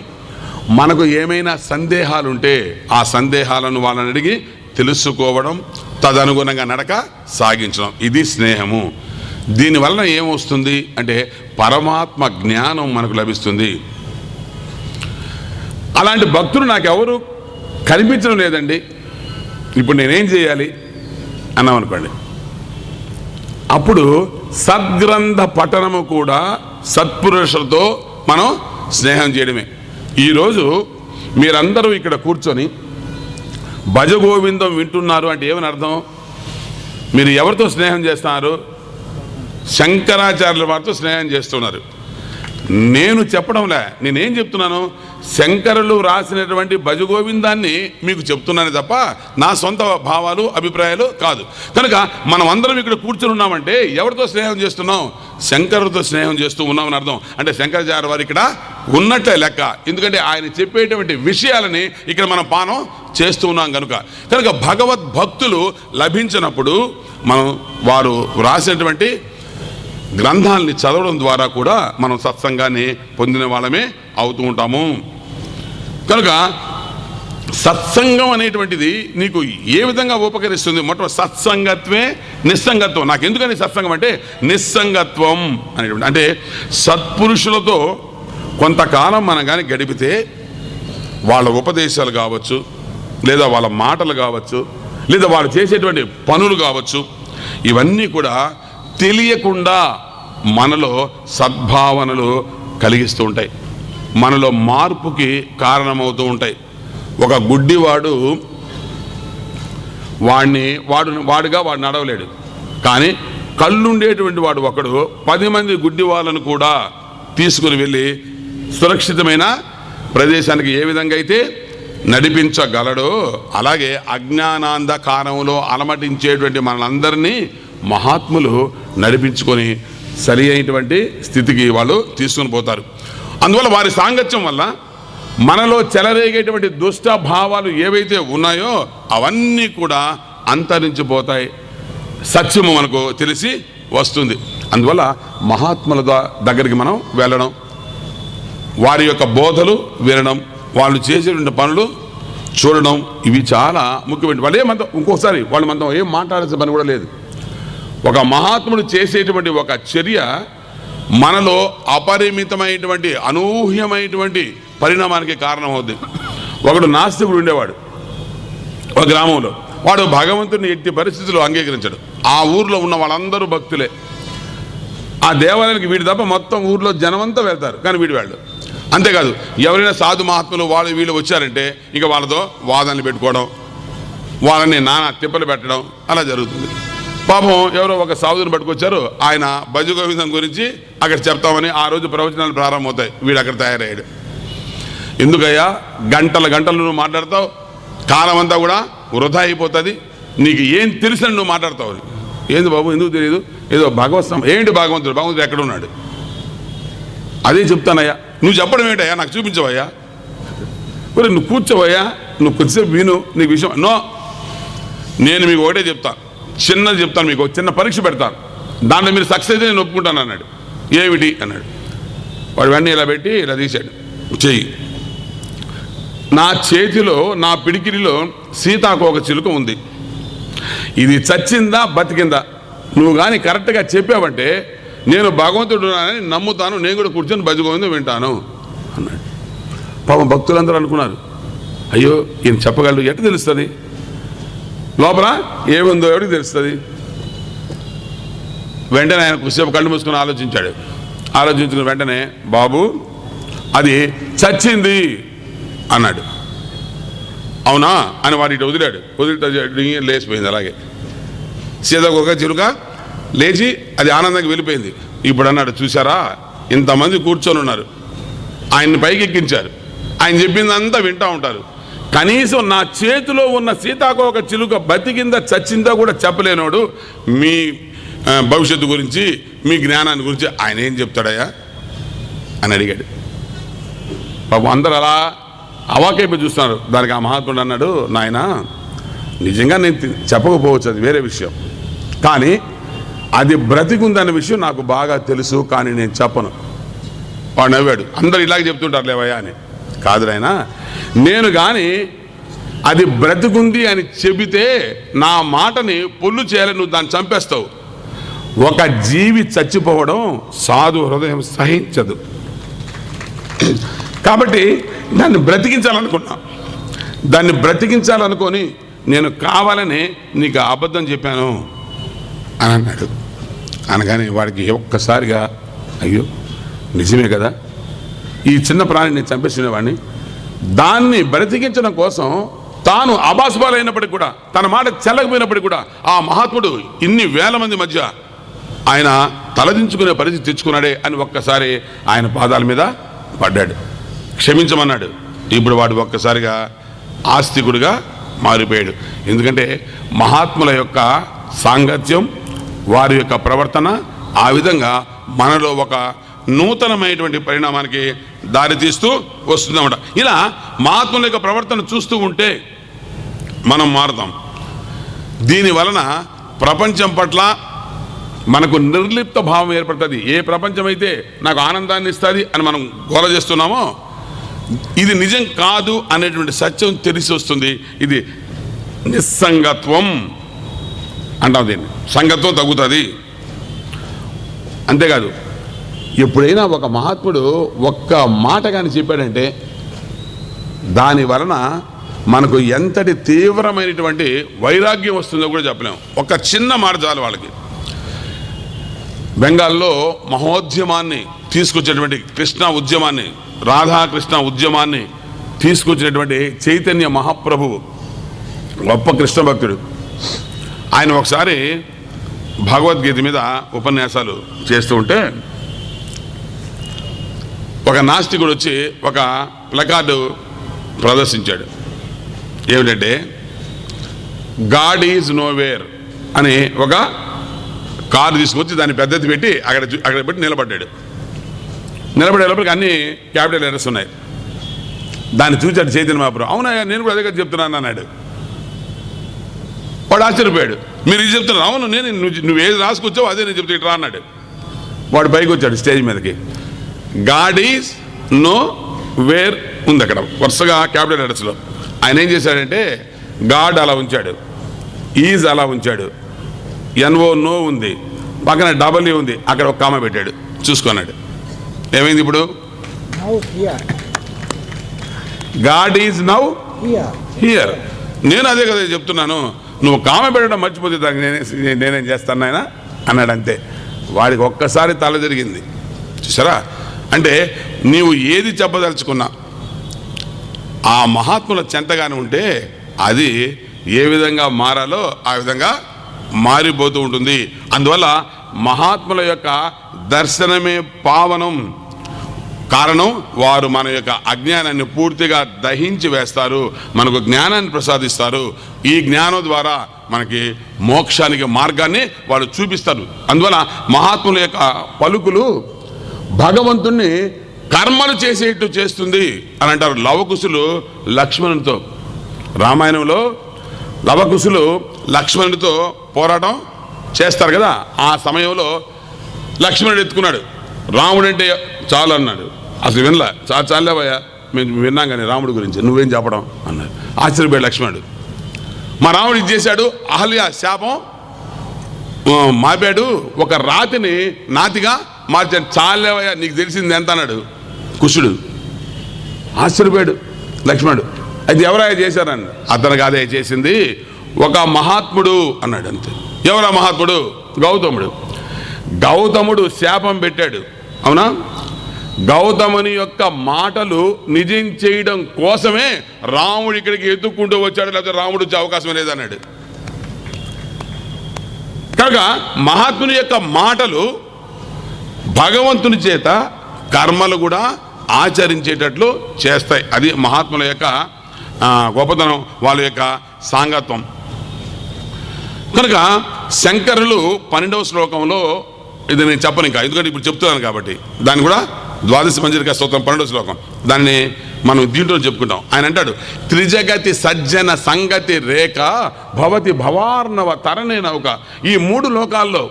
మనకు ఏమైనా సందేహాలు ఉంటే ఆ సందేహాలను వాళ్ళని అడిగి తెలుసుకోవడం, తదనుగుణంగా నడక సాగించడం, ఇది స్నేహము. దీనివలన ఏమొస్తుంది అంటే పరమాత్మ జ్ఞానం మనకు లభిస్తుంది. అలాంటి భక్తులు నాకెవరు కనిపించడం లేదండి, ఇప్పుడు నేనేం చేయాలి అన్నామనుకోండి, అప్పుడు సద్గ్రంథ పఠనము కూడా సత్పురుషులతో మనం స్నేహం చేయడమే. ఈరోజు మీరందరూ ఇక్కడ కూర్చొని భజగోవిందం వింటున్నారు అంటే ఏమని అర్థం? మీరు ఎవరితో స్నేహం చేస్తున్నారు? శంకరాచార్యుల వారితో స్నేహం చేస్తున్నారు. నేను చెప్పడంలే, నేనేం చెప్తున్నాను? శంకరులు రాసినటువంటి భజగోవిందాన్ని మీకు చెప్తున్నాను తప్ప నా సొంత భావాలు, అభిప్రాయాలు కాదు. కనుక మనం అందరం ఇక్కడ కూర్చొని ఉన్నామంటే ఎవరితో స్నేహం చేస్తున్నాం? శంకరులతో స్నేహం చేస్తూ ఉన్నామని అర్థం. అంటే శంకరాచార్య వారు ఇక్కడ ఉన్నట్లే లెక్క. ఎందుకంటే ఆయన చెప్పేటువంటి విషయాలని ఇక్కడ మనం పానం చేస్తూ ఉన్నాం కనుక. కనుక భగవద్భక్తులు లభించినప్పుడు మనం వారు రాసినటువంటి గ్రంథాలని చదవడం ద్వారా కూడా మనం సత్సంగాన్ని పొందిన వాళ్ళమే అవుతూ ఉంటాము. కనుక సత్సంగం అనేటువంటిది నీకు ఏ విధంగా ఉపకరిస్తుంది? మొట్టమొదటి సత్సంగత్వే నిస్సంగత్వం. నాకు ఎందుకని సత్సంగం అంటే నిస్సంగత్వం అనేటువంటి, అంటే సత్పురుషులతో కొంతకాలం మనం కానీ గడిపితే వాళ్ళ ఉపదేశాలు కావచ్చు, లేదా వాళ్ళ మాటలు కావచ్చు, లేదా వాళ్ళు చేసేటువంటి పనులు కావచ్చు, ఇవన్నీ కూడా తెలియకుండా మనలో సద్భావనలు కలిగిస్తూ ఉంటాయి, మనలో మార్పుకి కారణమవుతూ ఉంటాయి. ఒక గుడ్డివాడు వాడుగా వాడు నడవలేడు, కానీ కళ్ళుండేటువంటి వాడు ఒకడు 10 మంది గుడ్డి వాళ్ళను కూడా తీసుకుని వెళ్ళి సురక్షితమైన ప్రదేశానికి ఏ విధంగా అయితే నడిపించగలడో, అలాగే అజ్ఞానాంధకారంలో అలమటించేటువంటి మనందరినీ మహాత్ములు నడిపించుకొని సరి అయినటువంటి స్థితికి వాళ్ళు తీసుకుని పోతారు. అందువల్ల వారి సాంగత్యం వల్ల మనలో చెలరేగేటువంటి దుష్ట భావాలు ఏవైతే ఉన్నాయో అవన్నీ కూడా అంతరించిపోతాయి, సత్యము మనకు తెలిసి వస్తుంది. అందువల్ల మహాత్ముల దగ్గరికి మనం వెళ్ళడం, వారి యొక్క బోధలు వినడం, వాళ్ళు చేసేటువంటి పనులు చూడడం, ఇవి చాలా ముఖ్యమైన. వాళ్ళు ఏమంతా ఇంకోసారి వాళ్ళు మనతో ఏం మాట్లాడాల్సిన పని కూడా లేదు. ఒక మహాత్ముడు చేసేటువంటి ఒక చర్య మనలో అపరిమితమైనటువంటి అనూహ్యమైనటువంటి పరిణామానికి కారణమవుద్ది. ఒకడు నాస్తికుడు ఉండేవాడు ఒక గ్రామంలో. వాడు భగవంతుడిని ఎట్టి పరిస్థితుల్లో అంగీకరించాడు. ఆ ఊర్లో ఉన్న వాళ్ళందరూ భక్తులే. ఆ దేవాలయానికి వీడి తప్ప మొత్తం ఊర్లో జనమంతా వెళ్తారు, కానీ వీడు వాళ్ళు. అంతేకాదు, ఎవరైనా సాధు మహాత్ములు వాళ్ళు వీళ్ళు వచ్చారంటే ఇక వాళ్ళతో వాదనలు పెట్టుకోవడం, వాళ్ళని నానా తిప్పలు పెట్టడం అలా జరుగుతుంది. పాపం ఎవరో ఒక సాధువుని పట్టుకొచ్చారు, ఆయన భజగోవిందం గురించి అక్కడ చెప్తామని ఆ రోజు ప్రవచనాలు ప్రారంభమవుతాయి. వీడు అక్కడ తయారయ్యాడు. ఎందుకయ్యా గంటలు నువ్వు మాట్లాడతావు, కాలం అంతా కూడా వృధా అయిపోతుంది, నీకు ఏం తెలుసని నువ్వు మాట్లాడతావు. ఏంది బాబు ఎందుకు తెలియదు, ఏదో భగవత్సం ఏంటి భగవంతుడు ఎక్కడ ఉన్నాడు అదే చెప్తానయ్యా, నువ్వు చెప్పడం ఏంటయ్యా నాకు చూపించవయ్యా, మరి నువ్వు కూర్చోవయ్యా, నువ్వు కొద్దిసేపు విను, నీకు విషయం నో, నేను మీకు ఒకటే చెప్తాను, చిన్నది చెప్తాను, మీకు ఒక చిన్న పరీక్ష పెడతాను, దాంట్లో మీరు సక్సెస్ అయితే నేను ఒప్పుకుంటాను అన్నాడు. ఏమిటి అన్నాడు. వాడు వెంటనే ఇలా పెట్టి ఇలా తీశాడు చెయ్యి. నా చేతిలో నా పిడికిలిలో సీతాకోక చిలుక ఉంది, ఇది చచ్చిందా బతికిందా నువ్వు కానీ కరెక్ట్గా చెప్పావంటే నేను భగవంతుడు అని నమ్ముతాను, నేను కూడా కూర్చొని భజగోవిందం వింటాను అన్నాడు. పాపం భక్తులందరూ అనుకున్నారు, అయ్యో ఈయన చెప్పగలడు, ఎట్లా తెలుస్తుంది, లోపల ఏముందో ఎవరికి తెలుస్తుంది. వెంటనే ఆయన కొద్దిసేపు కళ్ళు మూసుకొని ఆలోచించుకుని వెంటనే బాబు అది చచ్చింది అన్నాడు. అవునా అని వాడు ఇటు వదిలితే లేచిపోయింది. అలాగే సీతాకోక చిలుక లేచి అది ఆనందంగా వెళ్ళిపోయింది. ఇప్పుడు అన్నాడు, చూసారా ఇంతమంది కూర్చొని ఉన్నారు, ఆయన్ని పైకి ఎక్కించారు, ఆయన చెప్పిందంతా వింటూ ఉంటారు, కనీసం నా చేతిలో ఉన్న సీతాకోక చిలుక బతికిందా చచ్చిందా కూడా చెప్పలేనోడు మీ భవిష్యత్తు గురించి మీ జ్ఞానాన్ని గురించి ఆయన ఏం చెప్తాడయ్యా అని అడిగాడు. పాపం అందరు అలా అవాకైపోయి చూస్తున్నారు. దానికి ఆ మహాత్ముడు అన్నాడు, నాయన నిజంగా నేను చెప్పకపోవచ్చు, అది వేరే విషయం, కానీ అది బ్రతికుందన్న విషయం నాకు బాగా తెలుసు, కానీ నేను చెప్పను. వాడు నవ్వాడు. అందరు ఇలాగే చెప్తుంటారు లేవయ్యా అని. కాదు నాయనా, నేను కానీ అది బ్రతికుంది అని చెబితే నా మాటని పొల్లు చేయాలి, నువ్వు దాన్ని చంపేస్తావు. ఒక జీవి చచ్చిపోవడం సాధు హృదయం సహించదు, కాబట్టి దాన్ని బ్రతికించాలనుకొని నేను కావాలని నీకు అబద్ధం చెప్పాను అని అన్నాడు. అనగానే వాడికి ఒక్కసారిగా అయ్యో నిజమే కదా, ఈ చిన్న ప్రాణిని నేను చంపేసినవాడిని, దాన్ని బ్రతికించడం కోసం తాను అబాసుబాలైనప్పటికీ కూడా, తన మాట చెల్లకపోయినప్పటికీ కూడా ఆ మహాత్ముడు ఇన్ని వేల మంది మధ్య ఆయన తలదించుకునే పరిస్థితి తెచ్చుకున్నాడే అని ఒక్కసారి ఆయన పాదాల మీద పడ్డాడు, క్షమించమన్నాడు. ఇప్పుడు వాడు ఒక్కసారిగా ఆస్తికుడిగా మారిపోయాడు. ఎందుకంటే మహాత్ముల యొక్క సాంగత్యం, వారి యొక్క ప్రవర్తన ఆ విధంగా మనలో ఒక నూతనమైనటువంటి పరిణామానికి దారితీస్తూ వస్తుందన్నమాట. ఇలా మహాత్ముల యొక్క ప్రవర్తన చూస్తూ ఉంటే మనం మారుతాం. దీని వలన ప్రపంచం పట్ల మనకు నిర్లిప్త భావం ఏర్పడుతుంది. ఏ ప్రపంచం అయితే నాకు ఆనందాన్ని ఇస్తుంది అని మనం గోల చేస్తున్నామో, ఇది నిజం కాదు అనేటువంటి సత్యం తెలిసి వస్తుంది. ఇది నిస్సంగత్వం అంటాం, దీన్ని సంగత్వం తగ్గుతుంది. అంతేకాదు, ఎప్పుడైనా ఒక మహాత్ముడు ఒక్క మాట కానీ చెప్పాడంటే దాని వలన మనకు ఎంతటి తీవ్రమైనటువంటి వైరాగ్యం వస్తుందో కూడా చెప్పలేము. ఒక చిన్న మాట చాలు వాళ్ళకి. బెంగాల్లో మహోద్యమాన్ని తీసుకొచ్చేటువంటి కృష్ణ ఉద్యమాన్ని, రాధాకృష్ణ ఉద్యమాన్ని తీసుకొచ్చినటువంటి చైతన్య మహాప్రభువు, గొప్ప కృష్ణ భక్తుడు. ఆయన ఒకసారి భగవద్గీత మీద ఉపన్యాసాలు చేస్తూ ఉంటే ఒక నాస్తికుడు వచ్చి ఒక ప్లకార్డు ప్రదర్శించాడు. ఏమిటంటే గాడ్ ఈజ్ నోవేర్ అని ఒక కారు తీసుకొచ్చి దాన్ని పెద్దది పెట్టి అక్కడ పెట్టి నిలబడ్డాడు. నిలబడేటప్పటికి అన్ని క్యాపిటల్ లెటర్స్ ఉన్నాయి. దాన్ని చూచాడు చైతన్య మహాప్రభు. అవునా, నేను కూడా అదే కదా చెప్తున్నాను అన్నాడు. వాడు ఆశ్చర్యపోయాడు. మీరు ఇది చెప్తున్నారు? అవును, నువ్వు ఏది రాసుకొచ్చావు అదే నేను చెప్తే ఇట్లా అన్నాడు. వాడు పైకి వచ్చాడు స్టేజ్ మీదకి. గాడ్ ఈజ్ నో వేర్ ఉంది అక్కడ వరుసగా క్యాపిటల్ లెటర్స్లో. ఆయన ఏం చేశాడంటే గాడ్ అలా ఉంచాడు, ఈజ్ అలా ఉంచాడు, ఎన్ఓ నో ఉంది, పక్కన డబల్యూ ఉంది, అక్కడ ఒక కామ పెట్టాడు. చూసుకున్నాడు. ఏమైంది ఇప్పుడు? God is now here. నేను అదే కదా చెప్తున్నాను, నువ్వు కామ పెట్టడం మర్చిపోతే దానికి నేనేం చేస్తాను ఆయన అన్నాడు. అంతే. వాడికి ఒక్కసారి తల తిరిగింది. చూసారా? అంటే నీవు ఏది చెప్పదలుచుకున్నా ఆ మహాత్ముల చెంతగానే ఉంటే అది ఏ విధంగా మారాలో ఆ విధంగా మారిపోతూ ఉంటుంది. అందువల్ల మహాత్ముల యొక్క దర్శనమే పావనం. కారణం, వారు మన యొక్క అజ్ఞానాన్ని పూర్తిగా దహించి వేస్తారు, మనకు జ్ఞానాన్ని ప్రసాదిస్తారు. ఈ జ్ఞానం ద్వారా మనకి మోక్షానికి మార్గాన్ని వాళ్ళు చూపిస్తారు. అందువల్ల మహాత్ముల యొక్క పలుకులు భగవంతుణ్ణి కర్మలు చేసేట్టు చేస్తుంది అని అంటారు. లవకుశులు లక్ష్మణునితో, రామాయణంలో లవకుశులు లక్ష్మణునితో పోరాటం చేస్తారు కదా, ఆ సమయంలో లక్ష్మణుడు ఎత్తుకున్నాడు. రాముడు అంటే చాలు అన్నాడు. అసలు వినలా. చాలేవయ్యా, మేము విన్నాం కానీ రాముడి గురించి నువ్వేం చెప్పడం అన్నాడు. ఆశ్చర్యపోయాడు లక్ష్మణుడు. మా రాముడు ఇది చేశాడు, అహల్య శాపం మాపాడు, ఒక రాతిని నాతిగా మార్చాడు. చాలేవయ్యా, నీకు తెలిసింది ఎంత అన్నాడు కుశుడు. ఆశ్చర్యపోయాడు లక్ష్మణుడు. అది ఎవరైనా చేశారని. అతను కాదే చేసింది, ఒక మహాత్ముడు అన్నాడు. అంతే. ఎవరా మహాత్ముడు? గౌతముడు. గౌతముడు శాపం పెట్టాడు. అవునా? గౌతముని యొక్క మాటలు నిజం చేయడం కోసమే రాముడు ఇక్కడికి ఎత్తుక్కుంటూ వచ్చాడు, లేకపోతే రాముడు వచ్చే అవకాశం లేదన్నాడు. కనుక మహాత్ముని యొక్క మాటలు భగవంతుని చేత కర్మలు కూడా ఆచరించేటట్లు చేస్తాయి. అది మహాత్ముల యొక్క గొప్పతనం, వాళ్ళ యొక్క సాంగత్వం. కనుక శంకరులు 12వ శ్లోకంలో, ఇది నేను చెప్పను ఇంకా, ఎందుకంటే ఇప్పుడు చెప్తున్నాను కాబట్టి, దాన్ని కూడా ద్వాదశ మంజరికా స్తోత్రం 12వ శ్లోకం, దాన్ని మనం దీంట్లో చెప్పుకుంటాం. ఆయన అంటాడు, త్రిజగతి సజ్జన సంగతి రేఖ భవతి భవార్ణవ తరణే నౌక. ఈ 3 లోకాల్లో,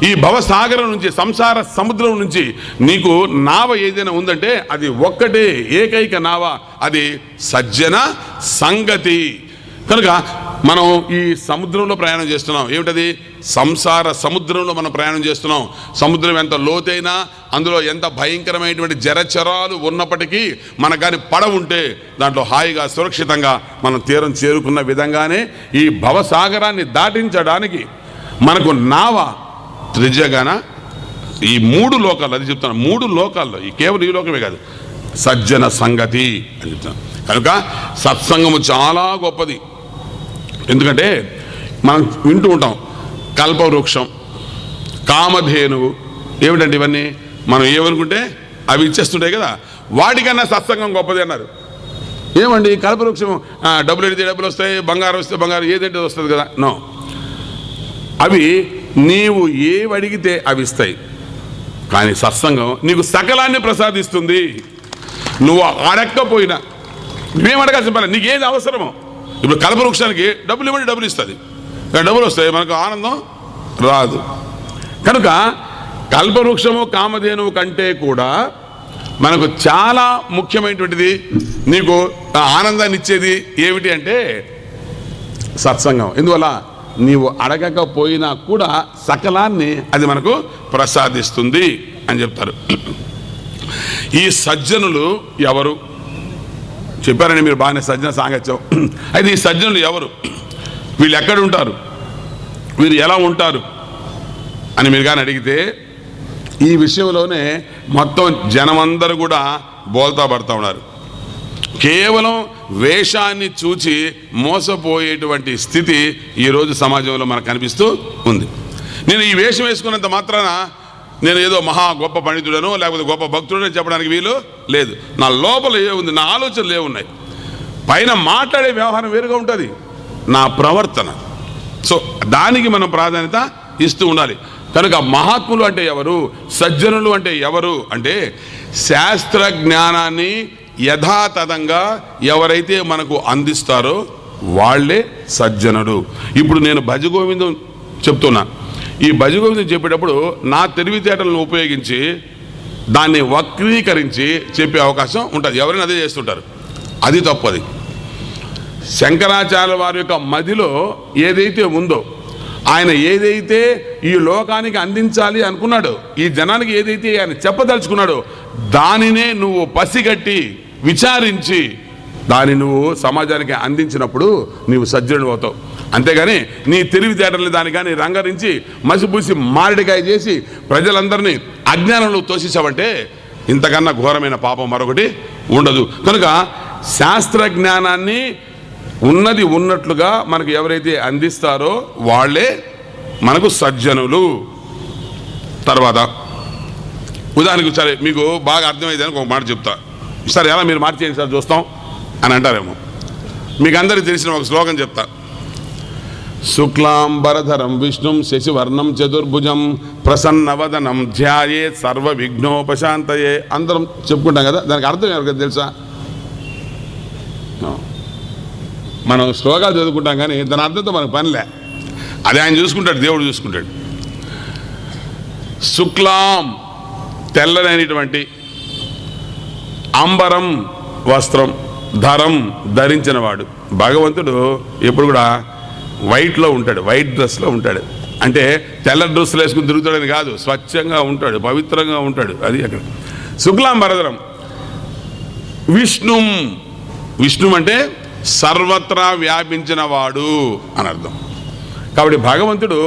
ఈ భవసాగరం నుంచి, సంసార సముద్రం నుంచి నీకు నావ ఏదైనా ఉందంటే అది ఒక్కటే ఏకైక నావ, అది సజ్జన సంగతి. కనుక మనం ఈ సముద్రంలో ప్రయాణం చేస్తున్నాం. ఏమిటది? సంసార సముద్రంలో మనం ప్రయాణం చేస్తున్నాం. సముద్రం ఎంత లోతైనా, అందులో ఎంత భయంకరమైనటువంటి జలచరాలు ఉన్నప్పటికీ మనకు కానీ పడవ ఉంటే దాంట్లో హాయిగా సురక్షితంగా మనం తీరం చేరుకున్న విధంగానే ఈ భవసాగరాన్ని దాటించడానికి మనకు నావ త్రిజగన, ఈ 3 లోకాలు, అది చెప్తాను, 3 లోకాల్లో, ఈ కేవలం ఈ లోకమే కాదు, సజ్జన సంగతి అని చెప్తాను. కనుక సత్సంగము చాలా గొప్పది. ఎందుకంటే మనం వింటూ ఉంటాం కల్పవృక్షం, కామధేనువు, ఏమిటంటే ఇవన్నీ మనం ఏమనుకుంటే అవి ఇచ్చేస్తుంటాయి కదా, వాటికన్నా సత్సంగం గొప్పది అన్నారు. ఏమండి కల్పవృక్షం డబ్బులు ఎడితే డబ్బులు వస్తాయి, బంగారం వస్తే బంగారం, ఏదంటే వస్తుంది కదా. నో, అవి నీవు ఏవి అడిగితే అవి ఇస్తాయి. కానీ సత్సంగం నీకు సకలాన్ని ప్రసాదిస్తుంది. నువ్వు అడగకపోయినా, నువ్వేం అడగాల్సిన పని, నీకు ఏది అవసరమో. ఇప్పుడు కల్పవృక్షానికి డబ్బులు ఇవ్వండి, డబ్బులు ఇస్తుంది, డబ్బులు వస్తాయి, మనకు ఆనందం రాదు. కనుక కల్పవృక్షము కామధేనువు కంటే కూడా మనకు చాలా ముఖ్యమైనటువంటిది, నీకు ఆనందాన్ని ఇచ్చేది ఏమిటి అంటే సత్సంగం. ఎందువల్ల నీవు అడగకపోయినా కూడా సకలాన్ని అది మనకు ప్రసాదిస్తుంది అని చెప్తారు. ఈ సజ్జనులు ఎవరు? చెప్పారని మీరు బాగానే సజ్జన సాంగత్యం. అయితే ఈ సజ్జనులు ఎవరు, వీళ్ళు ఎక్కడ ఉంటారు, వీరు ఎలా ఉంటారు అని మీరు కానీ అడిగితే ఈ విషయంలోనే మొత్తం జనమందరూ కూడా బోల్తా పడతా ఉన్నారు. కేవలం వేషాన్ని చూచి మోసపోయేటువంటి స్థితి ఈరోజు సమాజంలో మనకు కనిపిస్తూ ఉంది. నేను ఈ వేషం వేసుకున్నంత మాత్రాన నేను ఏదో మహా గొప్ప పండితుడనో లేకపోతే గొప్ప భక్తుడనో చెప్పడానికి వీలు లేదు. నా లోపల ఏముంది, నా ఆలోచనలు ఏమున్నాయి, పైన మాట్లాడే వ్యవహారం వేరుగా ఉంటుంది, నా ప్రవర్తన. సో దానికి మనం ప్రాధాన్యత ఇస్తూ ఉండాలి. కనుక మహాత్ములు అంటే ఎవరు, సజ్జనులు అంటే ఎవరు అంటే శాస్త్ర జ్ఞానాన్ని యథాతథంగా ఎవరైతే మనకు అందిస్తారో వాళ్ళే సజ్జనుడు. ఇప్పుడు నేను భజగోవిందం చెప్తున్నా. ఈ భజగోవిందం చెప్పేటప్పుడు నా తెలివితేటలను ఉపయోగించి దాన్ని వక్రీకరించి చెప్పే అవకాశం ఉంటుంది. ఎవరైనా అదే చేస్తుంటారు, అది తప్పది. శంకరాచార్య వారి యొక్క మదిలో ఏదైతే ఉందో, ఆయన ఏదైతే ఈ లోకానికి అందించాలి అనుకున్నాడో, ఈ జనానికి ఏదైతే ఆయన చెప్పదలుచుకున్నాడో దానినే నువ్వు పసిగట్టి విచారించి దాన్ని నువ్వు సమాజానికి అందించినప్పుడు నీవు సజ్జనుడు అవుతావు. అంతేగాని నీ తెలివితేటల్ని దాన్ని కానీ రంగరించి మసిపూసి మారడికాయ చేసి ప్రజలందరినీ అజ్ఞానంలో తోసేసావంటే ఇంతకన్నా ఘోరమైన పాపం మరొకటి ఉండదు. కనుక శాస్త్ర జ్ఞానాన్ని ఉన్నది ఉన్నట్లుగా మనకు ఎవరైతే అందిస్తారో వాళ్ళే మనకు సజ్జనులు. తర్వాత ఉదాహరణకు సరే మీకు బాగా అర్థమైందని ఒక మాట చెప్తా. సరే ఎలా మీరు మార్చేయండి సార్ చూస్తాం అని అంటారేమో. మీకు అందరికీ తెలిసిన ఒక శ్లోకం చెప్తా. శుక్లాంబరధరం విష్ణుం శశివర్ణం చతుర్భుజం ప్రసన్నవదనం ధ్యాయే సర్వ విఘ్నోపశాంతయే. అందరం చెప్పుకుంటాం కదా, దానికి అర్థం ఎవరికైనా తెలుసా? మనం శ్లోకాలు చదువుకుంటాం కానీ దాని అర్థంతో మనకు పనిలే, అది ఆయన చూసుకుంటాడు, దేవుడు చూసుకుంటాడు. శుక్లాం తెల్లనైనటువంటి, అంబరం వస్త్రం, ధరం ధరించిన వాడు. భగవంతుడు ఎప్పుడు కూడా వైట్లో ఉంటాడు, వైట్ డ్రెస్లో ఉంటాడు. అంటే తెల్ల డ్రెస్సులు వేసుకుని తిరుగుతాడని కాదు, స్వచ్ఛంగా ఉంటాడు, పవిత్రంగా ఉంటాడు. అది అక్కడ శుక్లాంబరధరం. విష్ణుం, విష్ణు అంటే సర్వత్రా వ్యాపించిన వాడు అని అర్థం. కాబట్టి భగవంతుడు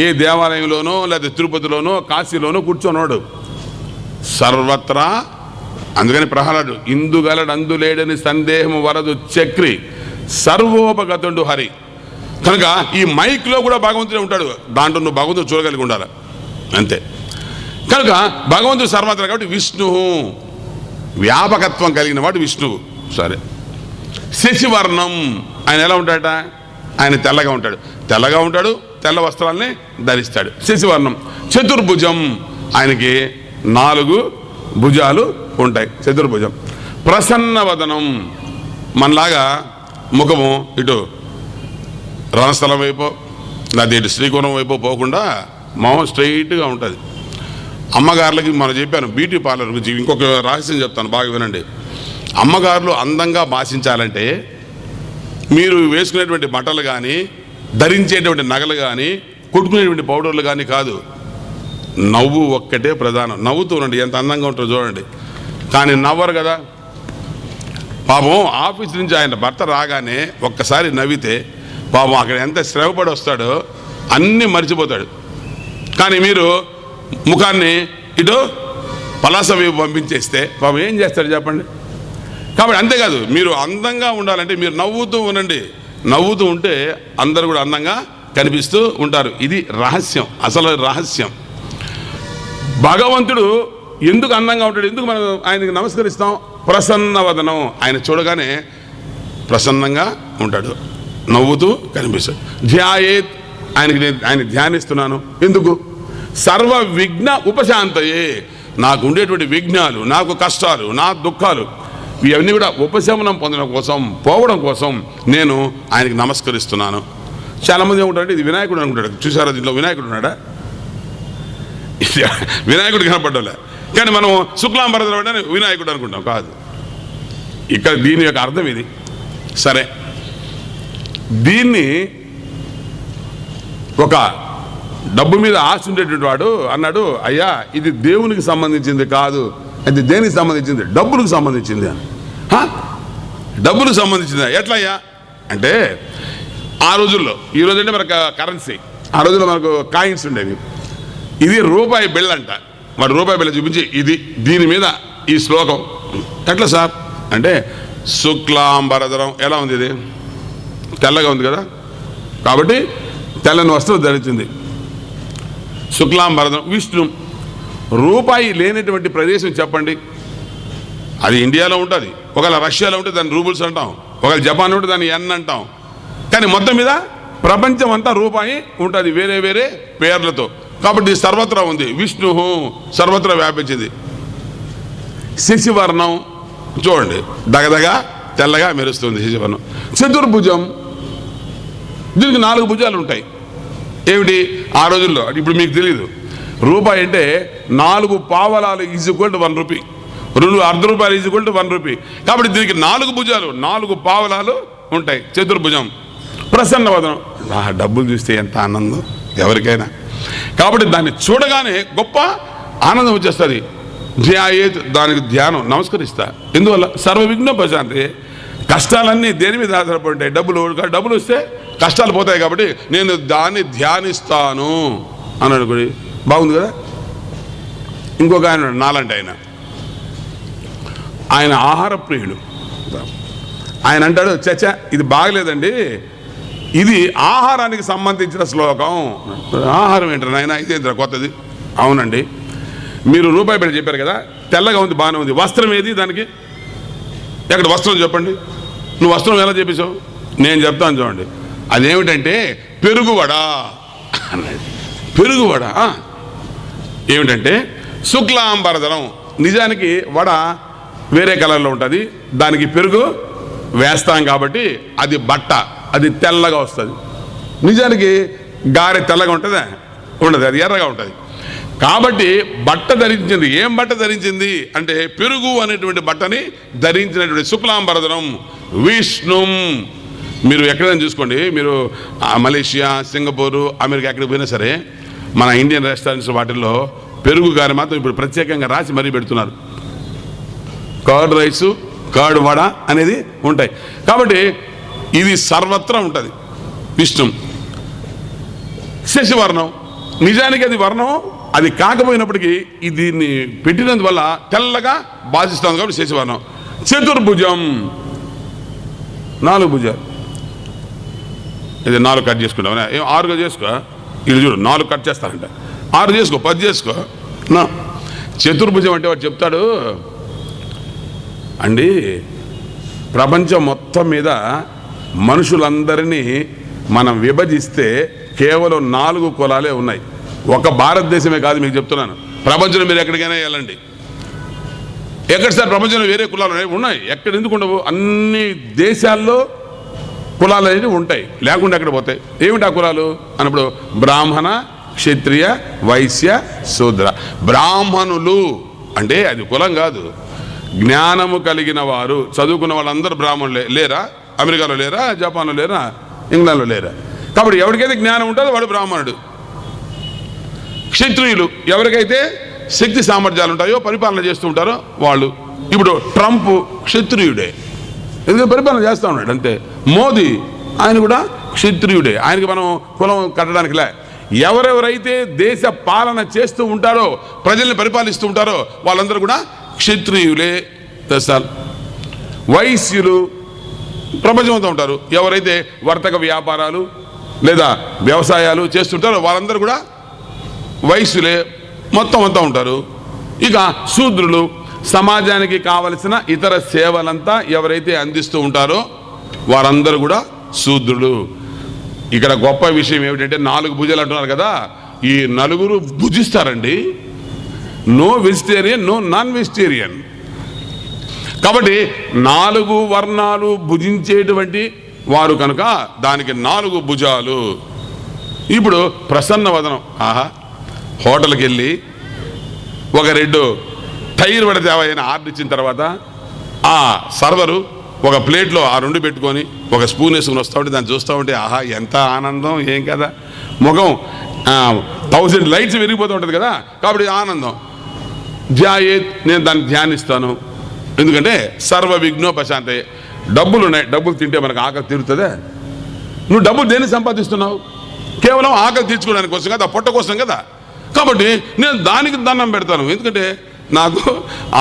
ఏ దేవాలయంలోనో లేదా తిరుపతిలోనో కాశీలోనో కూర్చోనాడు, సర్వత్రా. అందుకని ప్రహ్లాడు ఇందుగలడు అందులేడని సందేహము వరదు చక్రి సర్వోపగతుండు హరి. కనుక ఈ మైక్లో కూడా భగవంతుడే ఉంటాడు, దాంట్లో నువ్వు భగవంతుడు చూడగలిగి ఉండాలి అంతే. కనుక భగవంతుడు సర్వత్రా కాబట్టి విష్ణువు, వ్యాపకత్వం కలిగిన వాడు విష్ణువు. సరే, శశివర్ణం, ఆయన ఎలా ఉంటాడట? ఆయన తెల్లగా ఉంటాడు, తెల్లగా ఉంటాడు, తెల్ల వస్త్రాలని ధరిస్తాడు, శశివర్ణం. చతుర్భుజం, ఆయనకి 4 భుజాలు ఉంటాయి, చతుర్భుజం. ప్రసన్నవదనం, మనలాగా ముఖము ఇటు రణస్థలం వైపు లేదా ఇటు శ్రీకోణం వైపు పోకుండా మొహం స్ట్రైట్గా ఉంటుంది. అమ్మగారులకి మనం చెప్పాను బ్యూటీ పార్లర్ గురించి ఇంకొక రహస్యం చెప్తాను, బాగా వినండి. అమ్మగారులు అందంగా భాషించాలంటే మీరు వేసుకునేటువంటి బట్టలు కానీ, ధరించేటువంటి నగలు కానీ, కొట్టుకునేటువంటి పౌడర్లు కానీ కాదు, నవ్వు ఒక్కటే ప్రధానం. నవ్వుతూ ఉండండి, ఎంత అందంగా ఉంటుందో చూడండి. కానీ నవ్వరు కదా. పాపం ఆఫీస్ నుంచి ఆయన భర్త రాగానే ఒక్కసారి నవ్వితే పాపం అక్కడ ఎంత శ్రమపడి వస్తాడో అన్నీ మర్చిపోతాడు. కానీ మీరు ముఖాన్ని ఇటు పలాస వైపు పంపించేస్తే పాపం ఏం చేస్తాడు చెప్పండి. కాబట్టి అంతేకాదు, మీరు అందంగా ఉండాలంటే మీరు నవ్వుతూ ఉండండి. నవ్వుతూ ఉంటే అందరూ కూడా అందంగా కనిపిస్తూ ఉంటారు. ఇది రహస్యం, అసలు రహస్యం. భగవంతుడు ఎందుకు అందంగా ఉంటాడు, ఎందుకు మనం ఆయనకి నమస్కరిస్తాం? ప్రసన్నవదనం, ఆయన చూడగానే ప్రసన్నంగా ఉంటాడు, నవ్వుతూ కనిపిస్తాడు. ధ్యాయేత్, ఆయన ధ్యానిస్తున్నాను ఎందుకు? సర్వ విఘ్న ఉపశాంతయే, నాకు ఉండేటువంటి విఘ్నాలు, నాకు కష్టాలు, నా దుఃఖాలు ఇవన్నీ కూడా ఉపశమనం పొందడం కోసం, పోవడం కోసం నేను ఆయనకి నమస్కరిస్తున్నాను. చాలామంది ఏమంటారంటే ఇది వినాయకుడు అనుకుంటాడు. చూసారా దీంట్లో వినాయకుడు ఉన్నాడా? వినాయకుడు కనపడ్డలే, కానీ మనం శుక్లాంబరధరం అంటే వినాయకుడు అనుకుంటాం, కాదు. ఇక్కడ దీని యొక్క అర్థం ఇది. సరే, దీన్ని ఒక డబ్బు మీద ఆశ ఉండేటువంటి వాడు అన్నాడు, అయ్యా ఇది దేవునికి సంబంధించింది కాదు, అది దేనికి సంబంధించింది? డబ్బులకు సంబంధించింది అని. డబ్బులకు సంబంధించిందా ఎట్లయ్యా అంటే ఆ రోజుల్లో, ఈ రోజు అంటే మనకు కరెన్సీ, ఆ రోజుల్లో మనకు కాయిన్స్ ఉండేవి. ఇది రూపాయి బిళ్ళ అంట. వాడు రూపాయి బిళ్ళ చూపించి ఇది దీని మీద ఈ శ్లోకం ఎట్లా సార్ అంటే శుక్లాంబరధరం ఎలా ఉంది, ఇది తెల్లగా ఉంది కదా, కాబట్టి తెల్లని వస్తువు ధరించింది. శుక్లాంబరధరం విష్ణు. రూపాయి లేనటువంటి ప్రదేశం చెప్పండి. అది ఇండియాలో ఉంటుంది, ఒకవేళ రష్యాలో ఉంటే దాన్ని రూబుల్స్ అంటాం, ఒకవేళ జపాన్ ఉంటే దాన్ని ఎన్ అంటాం. కానీ మొత్తం మీద ప్రపంచం అంతా రూపాయి ఉంటుంది వేరే వేరే పేర్లతో. కాబట్టి సర్వత్రా ఉంది. విష్ణు సర్వత్రా వ్యాపించింది. శశివర్ణం చూడండి, దగదగా తెల్లగా మెరుస్తుంది శశివర్ణం. చతుర్భుజం, దీనికి 4 భుజాలు ఉంటాయి. ఏమిటి ఆ రోజుల్లో, ఇప్పుడు మీకు తెలియదు. రూపాయి అంటే 4 పావలాలు ఈజ్వల్ టు 1 రూపీ, 2 అర్ధ రూపాయలు ఈజ్వల్ టు 1 రూపీ. కాబట్టి దీనికి 4 భుజాలు, 4 పావలాలు ఉంటాయి. చతుర్భుజం. ప్రసన్నవదనం, డబ్బులు చూస్తే ఎంత ఆనందం ఎవరికైనా. కాబట్టి దాన్ని చూడగానే గొప్ప ఆనందం వచ్చేస్తుంది. ధ్యాయేత్, దానికి ధ్యానం, నమస్కరిస్తా. ఎందువల్ల సర్వ విఘ్నోపశాంతి. కష్టాలన్నీ దేని మీద ఆధారపడి ఉంటాయి, డబ్బులు వస్తే కష్టాలు పోతాయి. కాబట్టి నేను దాన్ని ధ్యానిస్తాను అని అనుకోండి, బాగుంది కదా. ఇంకొక ఆయన నాలంటే ఆయన ఆహార ప్రియుడు. ఆయన అంటాడు, చచ్చా ఇది బాగలేదండి, ఇది ఆహారానికి సంబంధించిన శ్లోకం. ఆహారం ఏంటారు నాయన, ఇదేంద్ర కొత్తది. అవునండి, మీరు రూపాయి బిళ్ళ చెప్పారు కదా, తెల్లగా ఉంది, బాగానే ఉంది. వస్త్రం ఏది దానికి, ఎక్కడ వస్త్రం చెప్పండి. నువ్వు వస్త్రం ఎలా చెప్పేశావు, నేను చెప్తాను చూడండి. అదేమిటంటే పెరుగువడ అన్నది. పెరుగువడ ఏమిటంటే శుక్లాంబరధరం. నిజానికి వడ వేరే కలర్లో ఉంటుంది, దానికి పెరుగు వేస్తాం కాబట్టి అది బట్ట, అది తెల్లగా వస్తుంది. నిజానికి గారె తెల్లగా ఉంటుందా, ఉండదు, అది ఎర్రగా ఉంటుంది. కాబట్టి బట్ట ధరించింది. ఏం బట్ట ధరించింది అంటే పెరుగు అనేటువంటి బట్టని ధరించినటువంటి శుక్లాంబరధరం విష్ణుం. మీరు ఎక్కడైనా చూసుకోండి, మీరు మలేషియా, సింగపూరు, అమెరికా ఎక్కడికి పోయినా సరే మన ఇండియన్ రెస్టారెంట్స్ వాటిల్లో పెరుగు గారి మాత్రం ఇప్పుడు ప్రత్యేకంగా రాసి మరీ పెడుతున్నారు. కర్డ్ రైసు, కర్డ్ వడ అనేది ఉంటాయి. కాబట్టి ఇది సర్వత్రా ఉంటుంది. విష్ణు. శశివర్ణం, నిజానికి అది వర్ణం, అది కాకపోయినప్పటికీ దీన్ని పెట్టినందువల్ల తెల్లగా భాషిస్తుంది కాబట్టి శశివర్ణం. చతుర్భుజం, 4 భుజాలు. ఇది 4 కట్ చేసుకుంటాం, 6గా చేసుకో. ఇది చూడు 4 కట్ చేస్తారంట, 6 చేసుకో, 10 చేసుకో. నా చతుర్భుజం అంటే వాడు చెప్తాడు అండి, ప్రపంచం మొత్తం మీద మనుషులందరినీ మనం విభజిస్తే కేవలం 4 కులాలే ఉన్నాయి. ఒక భారతదేశమే కాదు, మీకు చెప్తున్నాను. ప్రపంచంలో మీరు ఎక్కడికైనా వెళ్ళండి, ఎక్కడ సార్ ప్రపంచంలో వేరే కులాలు ఉన్నాయి? ఎక్కడ, ఎందుకు ఉండవు? అన్ని దేశాల్లో కులాలు అనేవి ఉంటాయి, లేకుండా ఎక్కడ పోతాయి? ఏమిటి ఆ కులాలు అన్నప్పుడు బ్రాహ్మణ, క్షత్రియ, వైశ్య, శూద్ర. బ్రాహ్మణులు అంటే అది కులం కాదు, జ్ఞానము కలిగిన వారు, చదువుకున్న వాళ్ళందరూ బ్రాహ్మణులే. లేరా? అమెరికాలో లేరా? జపాన్లో లేరా? ఇంగ్లాండ్లో లేరా? కాబట్టి ఎవరికైతే జ్ఞానం ఉంటుందో వాడు బ్రాహ్మణుడు. క్షత్రియులు, ఎవరికైతే శక్తి సామర్థ్యాలు ఉంటాయో, పరిపాలన చేస్తూ ఉంటారో వాళ్ళు. ఇప్పుడు ట్రంప్ క్షత్రియుడే, ఎందుకంటే పరిపాలన చేస్తూ ఉన్నాడు అంతే. మోదీ ఆయన కూడా క్షత్రియుడే, ఆయనకి మనం కులం కట్టడానికి లే. ఎవరెవరైతే దేశ పాలన చేస్తూ ఉంటారో, ప్రజల్ని పరిపాలిస్తూ ఉంటారో వాళ్ళందరూ కూడా క్షత్రియులే. దశాలు. వైశ్యులు ప్రపంచమంతా ఉంటారు, ఎవరైతే వర్తక వ్యాపారాలు లేదా వ్యవసాయాలు చేస్తుంటారో వాళ్ళందరూ కూడా వైశ్యులే, మొత్తం అంతా ఉంటారు. ఇక శూద్రులు, సమాజానికి కావలసిన ఇతర సేవలంతా ఎవరైతే అందిస్తూ ఉంటారో వారందరూ కూడా శూద్రులు. ఇక్కడ గొప్ప విషయం ఏమిటంటే 4 భుజాలు అంటున్నారు కదా, ఈ 4 భుజిస్తారండి. No vegetarian, no non vegetarian. కాబట్టి 4 వర్ణాలు భుజించేటువంటి వారు కనుక దానికి 4 భుజాలు. ఇప్పుడు ప్రసన్న వదనం. ఆహా, హోటల్కి వెళ్ళి ఒక 2 టైర్ వడ తేవాలని ఆర్డర్ ఇచ్చిన తర్వాత ఆ సర్వరు ఒక ప్లేట్లో ఆ 2 పెట్టుకొని ఒక స్పూన్ వేసుకుని వస్తూ ఉంటే దాన్ని చూస్తూ ఉంటే ఆహా ఎంత ఆనందం, ఏం కదా, ముఖం 1000 లైట్స్ విరిగిపోతూ ఉంటుంది కదా. కాబట్టి ఆనందం. ధ్యాయేత్, నేను దాన్ని ధ్యానిస్తాను. ఎందుకంటే సర్వ విఘ్నోపశాంతే. డబ్బులు ఉన్నాయి, డబ్బులు తింటే మనకు ఆకలి తీరుతుందే? నువ్వు డబ్బులు దేన్ని సంపాదిస్తున్నావు? కేవలం ఆకలి తీర్చుకోవడానికి కోసం కదా, పొట్ట కోసం కదా. కాబట్టి నేను దానికి దండం పెడతాను, ఎందుకంటే నాకు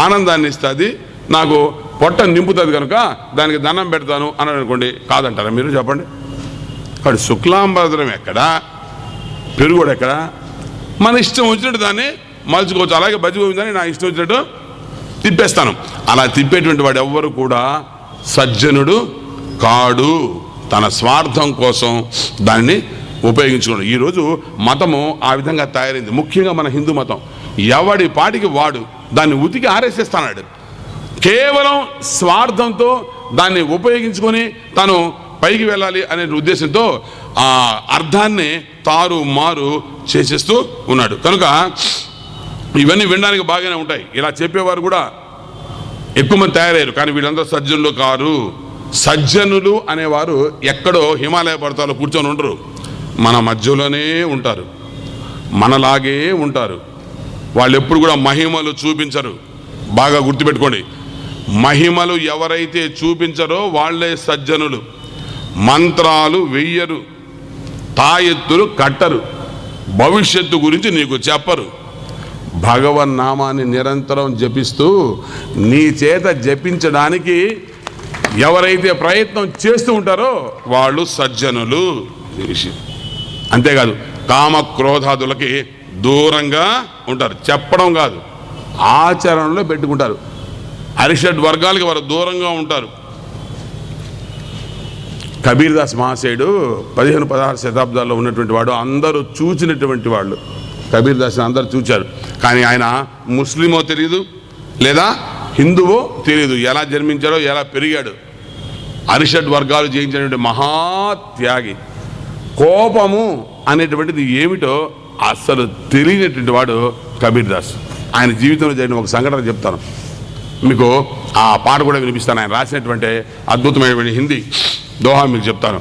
ఆనందాన్ని ఇస్తుంది, నాకు పొట్ట నింపుతుంది కనుక దానికి దండం పెడతాను అని అనుకోండి. కాదంటారా మీరు? చెప్పండి. కాబట్టి శుక్లాంబరధరం ఎక్కడా, పెరుగుడు ఎక్కడా? మన ఇష్టం వచ్చినట్టు దాన్ని మలుచుకోవచ్చు. అలాగే బజ్జి గోవిందని నా ఇష్టం వచ్చినట్టు తిప్పేస్తాను. అలా తిప్పేటువంటి వాడు ఎవ్వరు కూడా సజ్జనుడు కాడు. తన స్వార్థం కోసం దాన్ని ఉపయోగించుకోండి. ఈరోజు మతము ఆ విధంగా తయారైంది. ముఖ్యంగా మన హిందూ మతం ఎవడి పాటికి వాడు దాన్ని ఉతికి ఆరేసేస్తున్నాడు. కేవలం స్వార్థంతో దాన్ని ఉపయోగించుకొని తను పైకి వెళ్ళాలి అనే ఉద్దేశంతో ఆ అర్థాన్ని తారు మారు చేసేస్తూ ఉన్నాడు. కనుక ఇవన్నీ వినడానికి బాగానే ఉంటాయి. ఇలా చెప్పేవారు కూడా ఎక్కువ మంది తయారయ్యారు. కానీ వీళ్ళందరూ సజ్జనులు కారు. సజ్జనులు అనేవారు ఎక్కడో హిమాలయ పర్వతాల్లో కూర్చొని ఉండరు, మన మధ్యలోనే ఉంటారు, మనలాగే ఉంటారు. వాళ్ళు ఎప్పుడు కూడా మహిమలు చూపించరు. బాగా గుర్తుపెట్టుకోండి, మహిమలు ఎవరైతే చూపించరో వాళ్ళే సజ్జనులు. మంత్రాలు వెయ్యరు, తాయెత్తులు కట్టరు, భవిష్యత్తు గురించి నీకు చెప్పరు. భగవన్నామాన్ని నిరంతరం జపిస్తూ నీ చేత జపించడానికి ఎవరైతే ప్రయత్నం చేస్తూ ఉంటారో వాళ్ళు సజ్జనులు. ఈ విషయం అంతేకాదు, కామ క్రోధాదులకి దూరంగా ఉంటారు. చెప్పడం కాదు, ఆచరణలో పెట్టుకుంటారు. అరిషడ్ వర్గాలకి వారు దూరంగా ఉంటారు. కబీర్ దాస్ మహాశయుడు 15-16 శతాబ్దాల్లో ఉన్నటువంటి వాడు. అందరూ చూసినటువంటి వాళ్ళు. కబీర్ దాస్ని అందరూ చూశారు. కానీ ఆయన ముస్లిమో తెలియదు, లేదా హిందువో తెలియదు. ఎలా జన్మించాడో, ఎలా పెరిగాడు. అరిషడ్ వర్గాలు జయించినటువంటి మహాత్యాగి. కోపము అనేటువంటిది ఏమిటో అస్సలు తెలియనటువంటి వాడు కబీర్ దాస్. ఆయన జీవితంలో జరిగిన ఒక సంఘటన చెప్తాను మీకు. ఆ పాట కూడా వినిపిస్తాను. ఆయన రాసినటువంటి అద్భుతమైనటువంటి హిందీ దోహా మీకు చెప్తాను.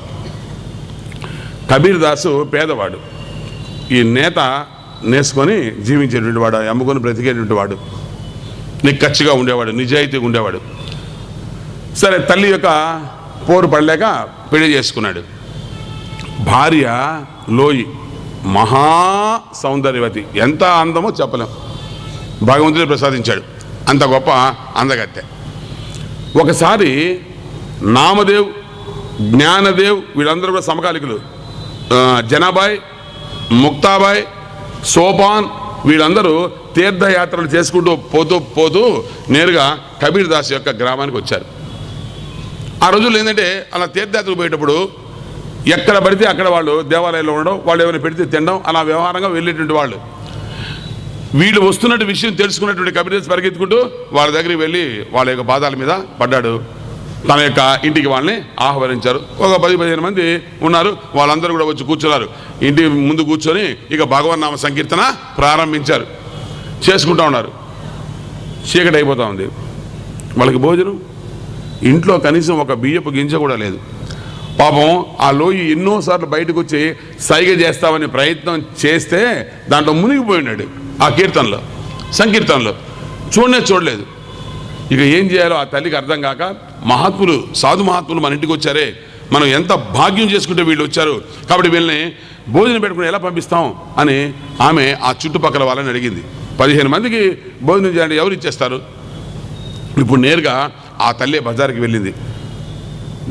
కబీర్ దాసు పేదవాడు. ఈ నేత నేసుకొని జీవించేటువంటి వాడు, అమ్ముకొని బ్రతికేటువంటి వాడు, నిక్కచ్చిగా ఉండేవాడు, నిజాయితీగా ఉండేవాడు. సరే, తల్లి యొక్క పోరు పడలేక పెళ్లి చేసుకున్నాడు. భార్య లోయి, మహా సౌందర్యవతి. ఎంత అందమో చెప్పలేం, భగవంతుడే ప్రసాదించాడు. అంత గొప్ప అందగత్తె. ఒకసారి నామదేవ్, జ్ఞానదేవ్ వీళ్ళందరూ కూడా సమకాలికులు. జనాబాయ్, ముక్తాబాయ్, సోపాన్ వీళ్ళందరూ తీర్థయాత్రలు చేసుకుంటూ పోతూ నేరుగా కబీర్ దాస్ యొక్క గ్రామానికి వచ్చారు. ఆ రోజుల్లో ఏంటంటే అలా తీర్థయాత్రకు పోయేటప్పుడు ఎక్కడ పడితే అక్కడ వాళ్ళు దేవాలయంలో ఉండడం, వాళ్ళు ఏమైనా పెడితే తినడం, అలా వ్యవహారంగా వెళ్ళేటువంటి వాళ్ళు. వీళ్ళు వస్తున్నట్టు విషయం తెలుసుకున్నటువంటి కబీర్ దాస్ పరిగెత్తుకుంటూ వాళ్ళ దగ్గరికి వెళ్ళి వాళ్ళ యొక్క పాదాల మీద పడ్డాడు. తన యొక్క ఇంటికి వాళ్ళని ఆహ్వానించారు. ఒక 10-15 మంది ఉన్నారు. వాళ్ళందరూ కూడా వచ్చి కూర్చున్నారు. ఇంటి ముందు కూర్చొని ఇక భగవన్నామ సంకీర్తన ప్రారంభించారు. చేసుకుంటూ ఉన్నారు. చీకటి అయిపోతూ ఉంది. వాళ్ళకి భోజనం ఇంట్లో కనీసం ఒక బియ్యపు గింజ కూడా లేదు. పాపం ఆ లోయి ఎన్నోసార్లు బయటకు వచ్చి సైగ చేస్తామని ప్రయత్నం చేస్తే దాంట్లో మునిగిపోయినాడు. ఆ కీర్తనలో, సంకీర్తనలో చూడలేదు. ఇక ఏం చేయాలో ఆ తల్లికి అర్థం కాక, మహాత్ములు, సాధు మహాత్ములు మన ఇంటికి వచ్చారే, మనం ఎంత భాగ్యం చేసుకుంటే వీళ్ళు వచ్చారు, కాబట్టి వీళ్ళని భోజనం పెట్టుకుని ఎలా పంపిస్తాం అని ఆమె ఆ చుట్టుపక్కల వాళ్ళని అడిగింది. 15 మందికి భోజనం చేయండి, ఎవరు ఇచ్చేస్తారు? ఇప్పుడు నేరుగా ఆ తల్లి బజార్కి వెళ్ళింది.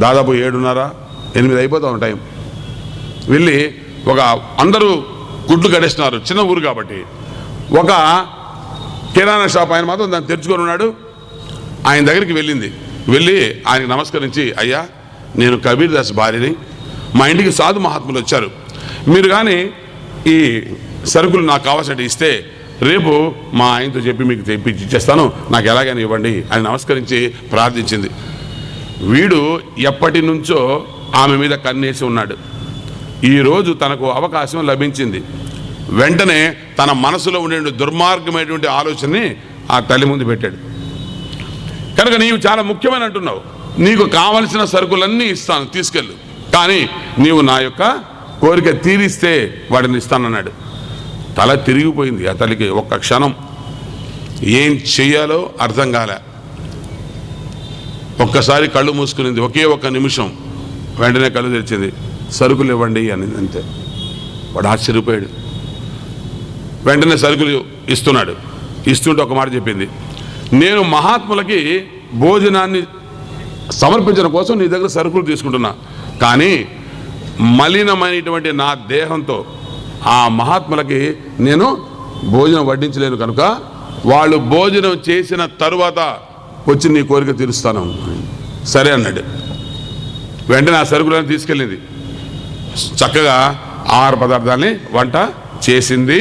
దాదాపు 7:30-8 అయిపోతాం టైం. వెళ్ళి అందరూ గుడ్లు గడేస్తున్నారు, చిన్న ఊరు కాబట్టి. ఒక కిరాణా షాప్ ఆయన మాత్రం దాన్ని తెరుచుకొని ఉన్నాడు. ఆయన దగ్గరికి వెళ్ళి ఆయనకు నమస్కరించి, అయ్యా నేను కబీర్ దాస్ భార్యని, మా ఇంటికి సాధు మహాత్ములు వచ్చారు, మీరు కానీ ఈ సరుకులు నాకు కావాల్సినట్టు ఇస్తే రేపు మా ఆయనతో చెప్పి మీకు తెప్పించి ఇచ్చేస్తాను, నాకు ఎలాగైనా ఇవ్వండి అని నమస్కరించి ప్రార్థించింది. వీడు ఎప్పటి నుంచో ఆమె మీద కన్నేసి ఉన్నాడు. ఈరోజు తనకు అవకాశం లభించింది. వెంటనే తన మనసులో ఉండే దుర్మార్గమైనటువంటి ఆలోచనని ఆ తల్లి ముందు పెట్టాడు. కనుక నీవు చాలా ముఖ్యమైన అంటున్నావు, నీకు కావలసిన సరుకులన్నీ ఇస్తాను, తీసుకెళ్ళు, కానీ నీవు నా యొక్క కోరిక తీరిస్తే వాడిని ఇస్తానన్నాడు. తల తిరిగిపోయింది ఆ తల్లికి. ఒక్క క్షణం ఏం చెయ్యాలో అర్థం కాలే. ఒక్కసారి కళ్ళు మూసుకునింది, ఒకే ఒక్క నిమిషం. వెంటనే కళ్ళు తెరిచింది. సరుకులు ఇవ్వండి అని అంతే. వాడు ఆశ్చర్యపోయాడు. వెంటనే సరుకులు ఇస్తున్నాడు. ఇస్తుంటే ఒక మాట చెప్పింది, నేను మహాత్ములకి భోజనాన్ని సమర్పించడం కోసం నీ దగ్గర సరుకులు తీసుకుంటున్నా, కానీ మలినమైనటువంటి నా దేహంతో ఆ మహాత్ములకి నేను భోజనం వడ్డించలేను కనుక వాళ్ళు భోజనం చేసిన తరువాత వచ్చి నీ కోరిక తీరుస్తాను. సరే అన్నాడు. వెంటనే ఆ సరుకులను తీసుకెళ్ళింది. చక్కగా ఆహార పదార్థాలని వంట చేసింది.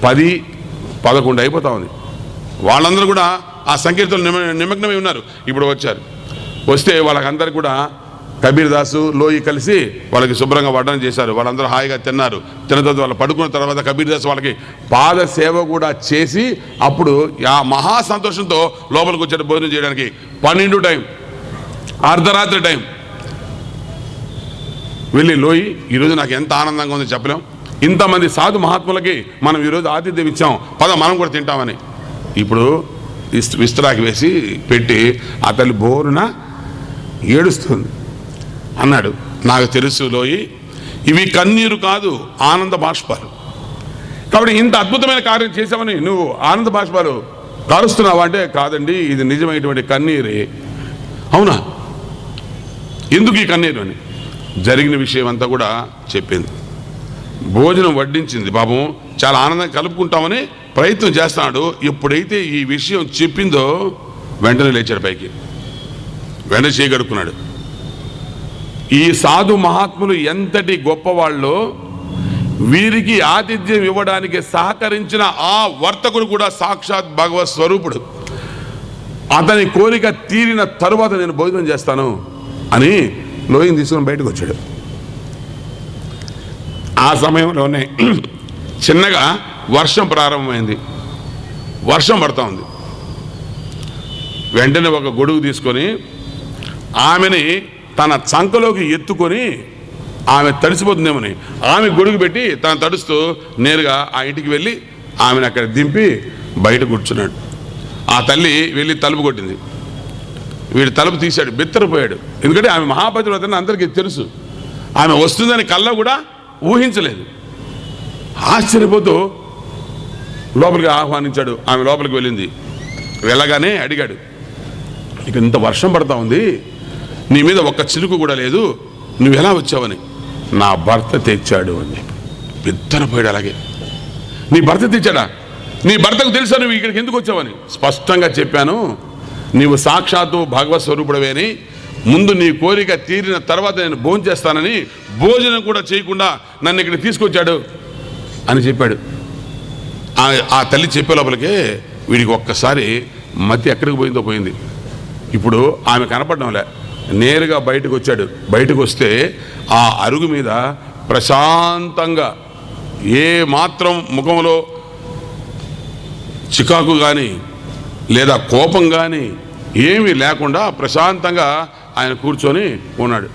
10-11 అయిపోతా ఉంది. వాళ్ళందరూ కూడా ఆ సంకీర్తనలు నిమగ్నమై ఉన్నారు. ఇప్పుడు వచ్చారు. వస్తే వాళ్ళకందరికీ కూడా కబీర్ దాసు, లోయి కలిసి వాళ్ళకి శుభ్రంగా వడ్డన చేశారు. వాళ్ళందరూ హాయిగా తిన్నారు. తిన్న తర్వాత వాళ్ళు పడుకున్న తర్వాత కబీర్ దాసు వాళ్ళకి పాద సేవ కూడా చేసి అప్పుడు ఆ మహా సంతోషంతో లోపలికి వచ్చాడు భోజనం చేయడానికి. 12 టైం, అర్ధరాత్రి టైం. వెళ్ళి లోయి, ఈరోజు నాకు ఎంత ఆనందంగా ఉందో చెప్పలేం. ఇంతమంది సాధు మహాత్ములకి మనం ఈరోజు ఆతిథ్యం ఇచ్చాం, పద మనం కూడా తింటామని. ఇప్పుడు విస్తరాకి వేసి పెట్టి ఆ తల్లి బోరున ఏడుస్తుంది. అన్నాడు, నాకు తెలుసు లోయి, ఇవి కన్నీరు కాదు, ఆనంద బాష్పాలు. కాబట్టి ఇంత అద్భుతమైన కార్యం చేసామని నువ్వు ఆనంద బాష్పాలు కారుస్తున్నావా అంటే, కాదండి, ఇది నిజమైనటువంటి కన్నీరే. అవునా, ఎందుకు ఈ కన్నీరు అని జరిగిన విషయం అంతా కూడా చెప్పింది. భోజనం వడ్డించింది. పాపం చాలా ఆనందంగా కలుపుకుంటామని ప్రయత్నం చేస్తున్నాడు. ఎప్పుడైతే ఈ విషయం చెప్పిందో వెంటనే లేచాడు పైకి, వెంటనే చేయగడుక్కున్నాడు. ఈ సాధు మహాత్ములు ఎంతటి గొప్పవాళ్ళో వీరికి ఆతిథ్యం ఇవ్వడానికి సహకరించిన ఆ వర్తకుడు కూడా సాక్షాత్ భగవత్ స్వరూపుడు. అతని కోరిక తీరిన తరువాత నేను భోజనం చేస్తాను అని లోయని తీసుకొని బయటకు వచ్చాడు. ఆ సమయంలోనే చిన్నగా వర్షం ప్రారంభమైంది. వర్షం పడుతూ ఉంది. వెంటనే ఒక గొడుగు తీసుకొని ఆమెని తన చంకలోకి ఎత్తుకొని, ఆమె తడిసిపోతుందేమని ఆమె గొడుగు పెట్టి తను తడుస్తూ నేరుగా ఆ ఇంటికి వెళ్ళి ఆమెను అక్కడ దింపి బయట కూర్చున్నాడు. ఆ తల్లి వెళ్ళి తలుపు కొట్టింది. వీడు తలుపు తీశాడు, బిత్తరపోయాడు. ఎందుకంటే ఆమె మహాపతివ్రతని అందరికీ తెలుసు. ఆమె వస్తుందని కల్లో కూడా ఊహించలేదు. ఆశ్చర్యపోతూ లోపలికి ఆహ్వానించాడు. ఆమె లోపలికి వెళ్ళింది. వెళ్ళగానే అడిగాడు, ఇక ఇంత వర్షం పడతా ఉంది, నీ మీద ఒక్క చిలుకు కూడా లేదు, నువ్వు ఎలా వచ్చావని. నా భర్త తెచ్చాడు అని బిత్తరపోయాడు. అలాగే, నీ భర్త తెచ్చాడా? నీ భర్తకు తెలుసా నువ్వు ఇక్కడికి ఎందుకు వచ్చావని? స్పష్టంగా చెప్పాను, నీవు సాక్షాత్తు భగవత్ స్వరూపుడవే అని, ముందు నీ కోరిక తీరిన తర్వాత నేను భోజనం చేస్తానని భోజనం కూడా చేయకుండా నన్ను ఇక్కడ తీసుకొచ్చాడు అని చెప్పాడు. ఆ తల్లి చెప్పే లోపలికే వీడికి ఒక్కసారి మతి ఎక్కడికి పోయిందో పోయింది. ఇప్పుడు ఆమె కనపడడంలే. నేరుగా బయటకు వచ్చాడు. బయటకు వస్తే ఆ అరుగు మీద ప్రశాంతంగా, ఏ మాత్రం ముఖంలో చికాకు కానీ లేదా కోపం కానీ ఏమీ లేకుండా ప్రశాంతంగా ఆయన కూర్చొని ఉన్నాడు.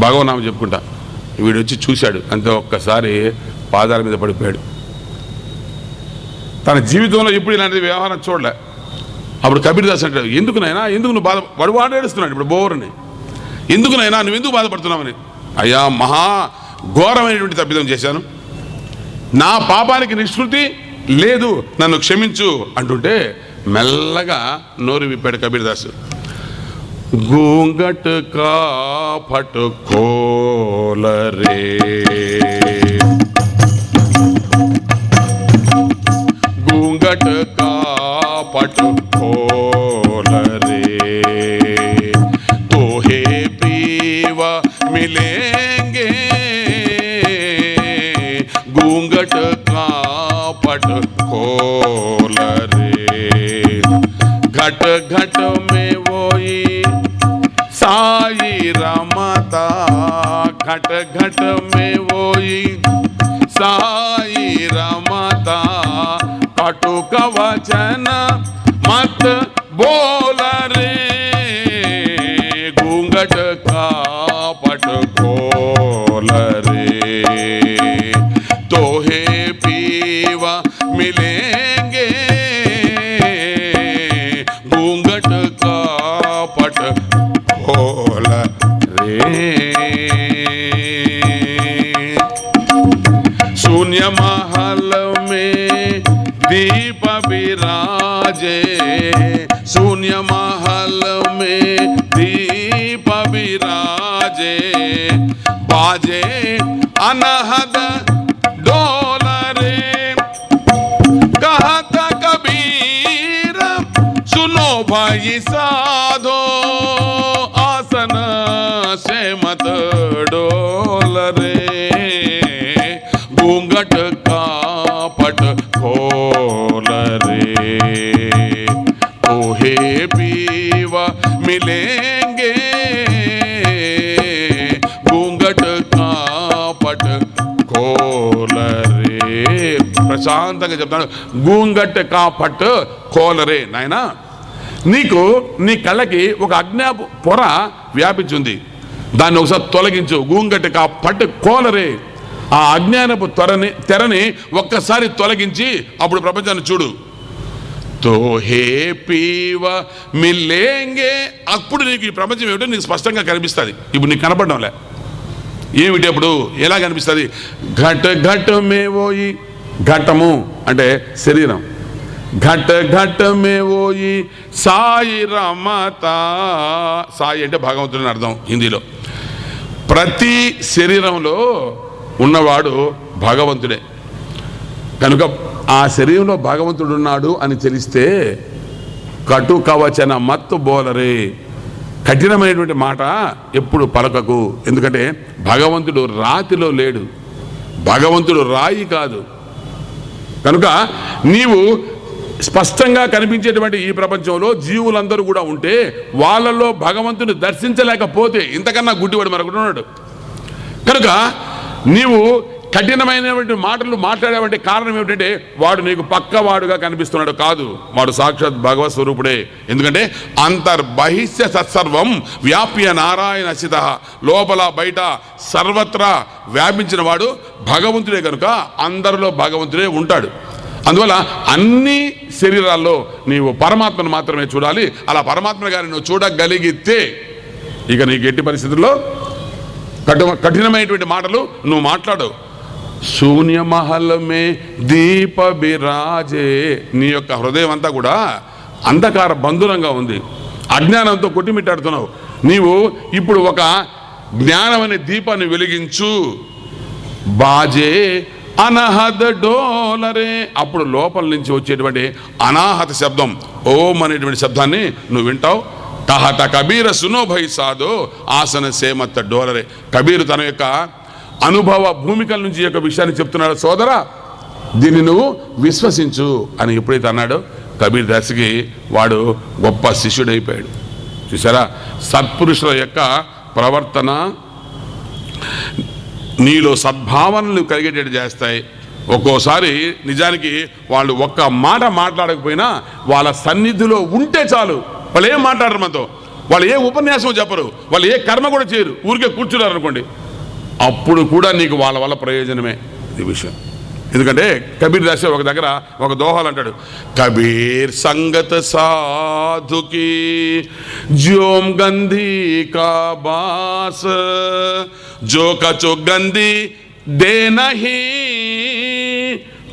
భగవన్నామం చెప్పుకుంటా. వీడు వచ్చి చూశాడు. అంతే, ఒక్కసారి పాదాల మీద పడిపోయాడు. తన జీవితంలో ఎప్పుడు ఇలాంటి వ్యవహారం చూడలే. అప్పుడు కబీర్ దాస్ అంటాడు, ఎందుకునైనా, ఎందుకు నువ్వు వాడు ఏడుస్తున్నాడు ఇప్పుడు బోరుని, ఎందుకునైనా నువ్వు ఎందుకు బాధపడుతున్నావని. అయ్యా, మహా ఘోరమైనటువంటి తప్పిదం చేశాను, నా పాపానికి నిష్కృతి లేదు, నన్ను క్షమించు అంటుంటే మెల్లగా నోరు విప్పాడు కబీర్ దాస్. घूंघट का फट खोल रे, घूंघट का फट खोल रे, तो हे पीव मिलेंगे, घूंघट का फट खोल रे, घट घट में वही साई रमता, घट घट में वही साई रमता, कटुक वचन मत बोल रे, घूंघट का पट खोल रे, तो हे पीवा मिलेंगे, घूंघट का दीप विराजे शून्य महल में दीप विराजे बाजे अनहद डोल रे कहत कबीर सुनो भाई साधो आसन से मत डोल रे घूंघट का पट खोल रे ओहे पीवा मिलेंगे घूंघट का पट खोल रे ప్రశాంతంగా చెప్తాను గూంగట్ కా పట్ కోలరే నాయనా నీకు నీ కళ్ళకి ఒక అజ్ఞాపు పొర వ్యాపించింది దాన్ని ఒకసారి తొలగించు గూంగట్ కా పట్ కోలరే ఆ అజ్ఞానపు తెరని ఒక్కసారి తొలగించి అప్పుడు ప్రపంచాన్ని చూడు తో హే పీవ మిల్లేంగే అప్పుడు నీకు ఈ ప్రపంచం ఏమిటో నీకు స్పష్టంగా కనిపిస్తుంది ఇప్పుడు నీకు కనపడడంలే ఏమిటి అప్పుడు ఎలా కనిపిస్తుంది ఘట్ ఘట్ మేవోయి ఘటము అంటే శరీరం ఘట్ ఘట్ మేవోయి సాయి రమత సాయి అంటే భగవంతుడిని అర్థం హిందీలో ప్రతి శరీరంలో ఉన్నవాడు భగవంతుడే కనుక ఆ శరీరంలో భగవంతుడు ఉన్నాడు అని తెలిస్తే కటు కవచన మత్తు బోలరే కఠినమైనటువంటి మాట ఎప్పుడు పలకకు ఎందుకంటే భగవంతుడు రాతిలో లేడు భగవంతుడు రాయి కాదు కనుక నీవు స్పష్టంగా కనిపించేటువంటి ఈ ప్రపంచంలో జీవులందరూ కూడా ఉంటే వాళ్ళలో భగవంతుని దర్శించలేకపోతే ఇంతకన్నా గుడ్డివాడు మరొకడు ఉన్నాడు కనుక నీవు కఠినమైనటువంటి మాటలు మాట్లాడేవంటే కారణం ఏమిటంటే వాడు నీకు పక్కవాడుగా కనిపిస్తున్నాడు కాదు వాడు సాక్షాత్ భగవత్ స్వరూపుడే ఎందుకంటే అంతర్బహిష్య సత్సర్వం వ్యాప్య నారాయణ సిత లోపల బయట సర్వత్రా వ్యాపించిన వాడు భగవంతుడే కనుక అందరిలో భగవంతుడే ఉంటాడు అందువల్ల అన్ని శరీరాల్లో నీవు పరమాత్మను మాత్రమే చూడాలి అలా పరమాత్మ గారిని నువ్వు చూడగలిగితే ఇక నీకు ఎట్టి పరిస్థితుల్లో కఠినమైనటువంటి మాటలు నువ్వు మాట్లాడవు శూన్య మహల్ మే దీప బిరాజే నీ యొక్క హృదయం అంతా కూడా అంధకార బంధురంగా ఉంది అజ్ఞానంతో కొట్టిమిట్టాడుతున్నావు నీవు ఇప్పుడు ఒక జ్ఞానం అనే దీపాన్ని వెలిగించు బాజే అనహద్ డోలరే అప్పుడు లోపల నుంచి వచ్చేటువంటి అనాహత శబ్దం ఓం అనేటువంటి శబ్దాన్ని నువ్వు వింటావు కహత కబీర సునో భై సాధో ఆసన సేమత్త డోలరే కబీరు తన యొక్క అనుభవ భూమికల నుంచి యొక్క విషయాన్ని చెప్తున్నాడు సోదరా దీన్ని నువ్వు విశ్వసించు అని ఎప్పుడైతే అన్నాడో కబీర్ దాస్కి వాడు గొప్ప శిష్యుడైపోయాడు చూసారా సత్పురుషుల యొక్క ప్రవర్తన నీలో సద్భావనలు కలిగేటట్టు చేస్తాయి ఒక్కోసారి నిజానికి వాళ్ళు ఒక్క మాట మాట్లాడకపోయినా వాళ్ళ సన్నిధిలో ఉంటే చాలు వాళ్ళు ఏం మాట్లాడరు మనతో వాళ్ళు ఏ ఉపన్యాసం చెప్పరు వాళ్ళు ఏ కర్మ కూడా చేయరు ఊరికే కూర్చున్నారు అనుకోండి అప్పుడు కూడా నీకు వాళ్ళ వల్ల ప్రయోజనమే ఈ విషయం ఎందుకంటే కబీర్ దాస్ ఒక దగ్గర ఒక దోహాలు అంటాడు కబీర్ సంగత సాధుకి జోం గంధీ కా బాస్ జో కచో గంధీ దే నహీ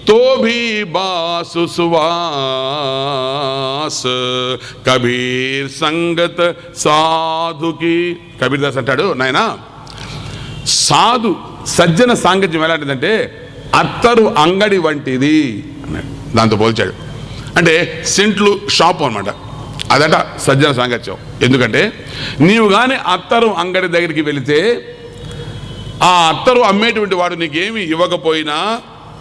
తో భీ బాసు సువాస్ కబీర్ సంగత సాధుకి కబీర్ దాస్ అంటాడు నాయనా సాధు సజ్జన సాంగత్యం ఎలాంటిదంటే అత్తరు అంగడి వంటిది అన్నాడు దాంతో పోల్చాడు అంటే సెంట్లు షాపు అనమాట అదట సజ్జన సాంగత్యం ఎందుకంటే నీవు కానీ అత్తరు అంగడి దగ్గరికి వెళితే ఆ అత్తరు అమ్మేటువంటి వాడు నీకేమి ఇవ్వకపోయినా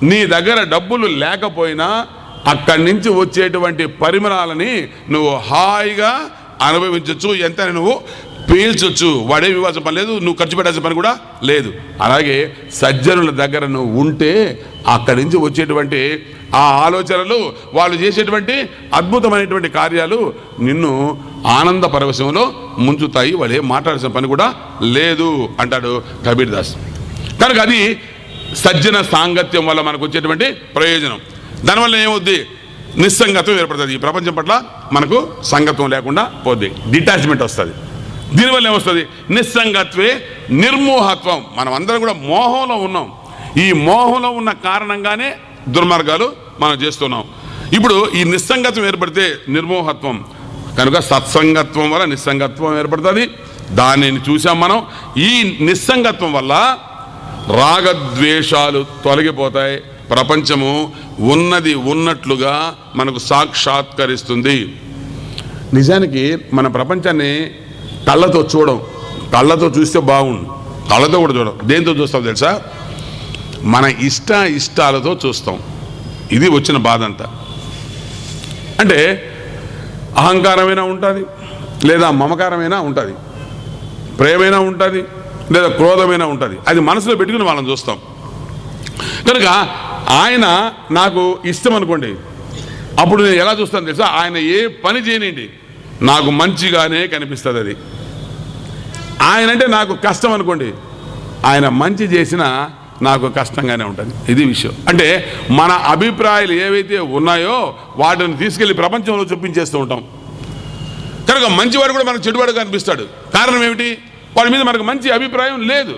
నీ దగ్గర డబ్బులు లేకపోయినా అక్కడి నుంచి వచ్చేటువంటి పరిమళాలని నువ్వు హాయిగా అనుభవించవచ్చు ఎంత నువ్వు పీల్చొచ్చు వాడే వివాసం పని లేదు నువ్వు ఖర్చు పెట్టాల్సిన పని కూడా లేదు అలాగే సజ్జనుల దగ్గర నువ్వు ఉంటే అక్కడి నుంచి వచ్చేటువంటి ఆ ఆలోచనలు వాళ్ళు చేసేటువంటి అద్భుతమైనటువంటి కార్యాలు నిన్ను ఆనంద పరవశంలో ముంచుతాయి వాళ్ళు ఏం మాట్లాడాల్సిన పని కూడా లేదు అంటాడు కబీర్ దాస్ కనుక అది సజ్జన సాంగత్యం వల్ల మనకు వచ్చేటువంటి ప్రయోజనం దానివల్ల ఏమవుద్ది నిస్సంగత్వం ఏర్పడుతుంది ఈ ప్రపంచం పట్ల మనకు సంగత్వం లేకుండా పోద్ది డిటాచ్మెంట్ వస్తుంది దీనివల్ల ఏమొస్తుంది నిస్సంగత్వే నిర్మోహత్వం మనం అందరం కూడా మోహంలో ఉన్నాం ఈ మోహంలో ఉన్న కారణంగానే దుర్మార్గాలు మనం చేస్తున్నాం ఇప్పుడు ఈ నిస్సంగత్వం ఏర్పడితే నిర్మోహత్వం, కనుక సత్సంగత్వం వల్ల నిస్సంగత్వం ఏర్పడుతుంది. దానిని చూసాం మనం. ఈ నిస్సంగత్వం వల్ల రాగద్వేషాలు తొలగిపోతాయి. ప్రపంచము ఉన్నది ఉన్నట్లుగా మనకు సాక్షాత్కరిస్తుంది. నిజానికి మన ప్రపంచాన్ని కళ్ళతో చూడం, కళ్ళతో చూస్తే బాగుండు, కళ్ళతో కూడా చూడం. దేంతో చూస్తాం తెలుసా? మన ఇష్టాలతో చూస్తాం. ఇది వచ్చిన బాధ అంతా. అంటే అహంకారమైనా ఉంటుంది, లేదా మమకారమైనా ఉంటుంది, ప్రేమైనా ఉంటుంది, లేదా క్రోధమైనా ఉంటుంది. అది మనసులో పెట్టుకుని వాళ్ళని చూస్తాం. కనుక ఆయన నాకు ఇష్టం అనుకోండి, అప్పుడు నేను ఎలా చూస్తాను తెలుసా? ఆయన ఏ పని చేయనండి నాకు మంచిగానే కనిపిస్తుంది. అది ఆయన అంటే నాకు కష్టం అనుకోండి, ఆయన మంచి చేసినా నాకు కష్టంగానే ఉంటుంది. ఇది విషయం. అంటే మన అభిప్రాయాలు ఏవైతే ఉన్నాయో వాటిని తీసుకెళ్ళి ప్రపంచంలో చూపించేస్తూ ఉంటాం. కనుక మంచివాడు కూడా మనకు చెడువాడు కనిపిస్తాడు. కారణం ఏమిటి? వాడి మీద మనకు మంచి అభిప్రాయం లేదు.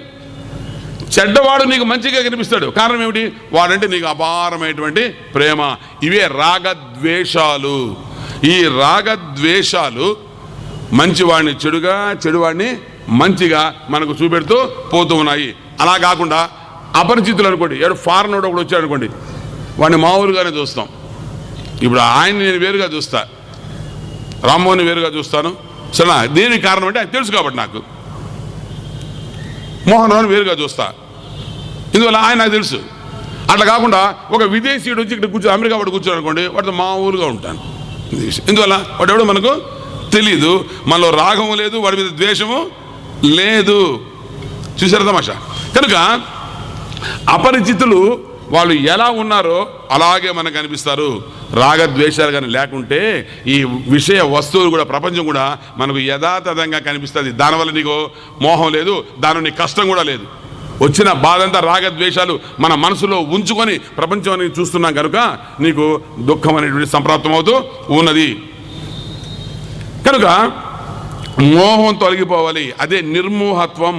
చెడ్డవాడు నీకు మంచిగా కనిపిస్తాడు. కారణం ఏమిటి? వాడంటే నీకు అపారమైనటువంటి ప్రేమ. ఇవే రాగద్వేషాలు. ఈ రాగద్వేషాలు మంచివాడిని చెడుగా, చెడువాడిని మంచిగా మనకు చూపెడుతూ పోతూ ఉన్నాయి. అలా కాకుండా అపరిచితులు అనుకోండి, ఎవడు ఫారెన్ వాడు ఒకడు వచ్చాడు అనుకోండి, వాడిని మామూలుగానే చూస్తాం. ఇప్పుడు ఆయన్ని నేను వేరుగా చూస్తా, రామ్మోహన్ని వేరుగా చూస్తాను. సరేనా? దేనికి కారణం అంటే అది తెలుసు కాబట్టి నాకు. మోహన్ రావుని వేరుగా చూస్తా, ఇందువల్ల ఆయన నాకు తెలుసు. అట్లా కాకుండా ఒక విదేశీయుడు వచ్చి ఇక్కడ కూర్చొని అమెరికా వాడు కూర్చొని అనుకోండి, వాడితో మామూలుగా ఉంటాను. ఇందువల్ల వాడు ఎవడో మనకు తెలీదు. మనలో రాగము లేదు, వాడి మీద ద్వేషము లేదు. చూసారా తమాషా? కనుక అపరిచితులు వాళ్ళు ఎలా ఉన్నారో అలాగే మనకు అనిపిస్తారు. రాగద్వేషాలు కానీ లేకుంటే ఈ విషయ వస్తువులు కూడా, ప్రపంచం కూడా మనకు యథాతథంగా కనిపిస్తుంది. దానివల్ల నీకు మోహం లేదు, దాని నీకు కష్టం కూడా లేదు. వచ్చిన బాధంతా రాగద్వేషాలు మన మనసులో ఉంచుకొని ప్రపంచం అనేది చూస్తున్నాం కనుక నీకు దుఃఖం అనేటువంటి సంప్రాప్తం అవుతూ ఉన్నది. కనుక మోహం తొలగిపోవాలి. అదే నిర్మోహత్వం.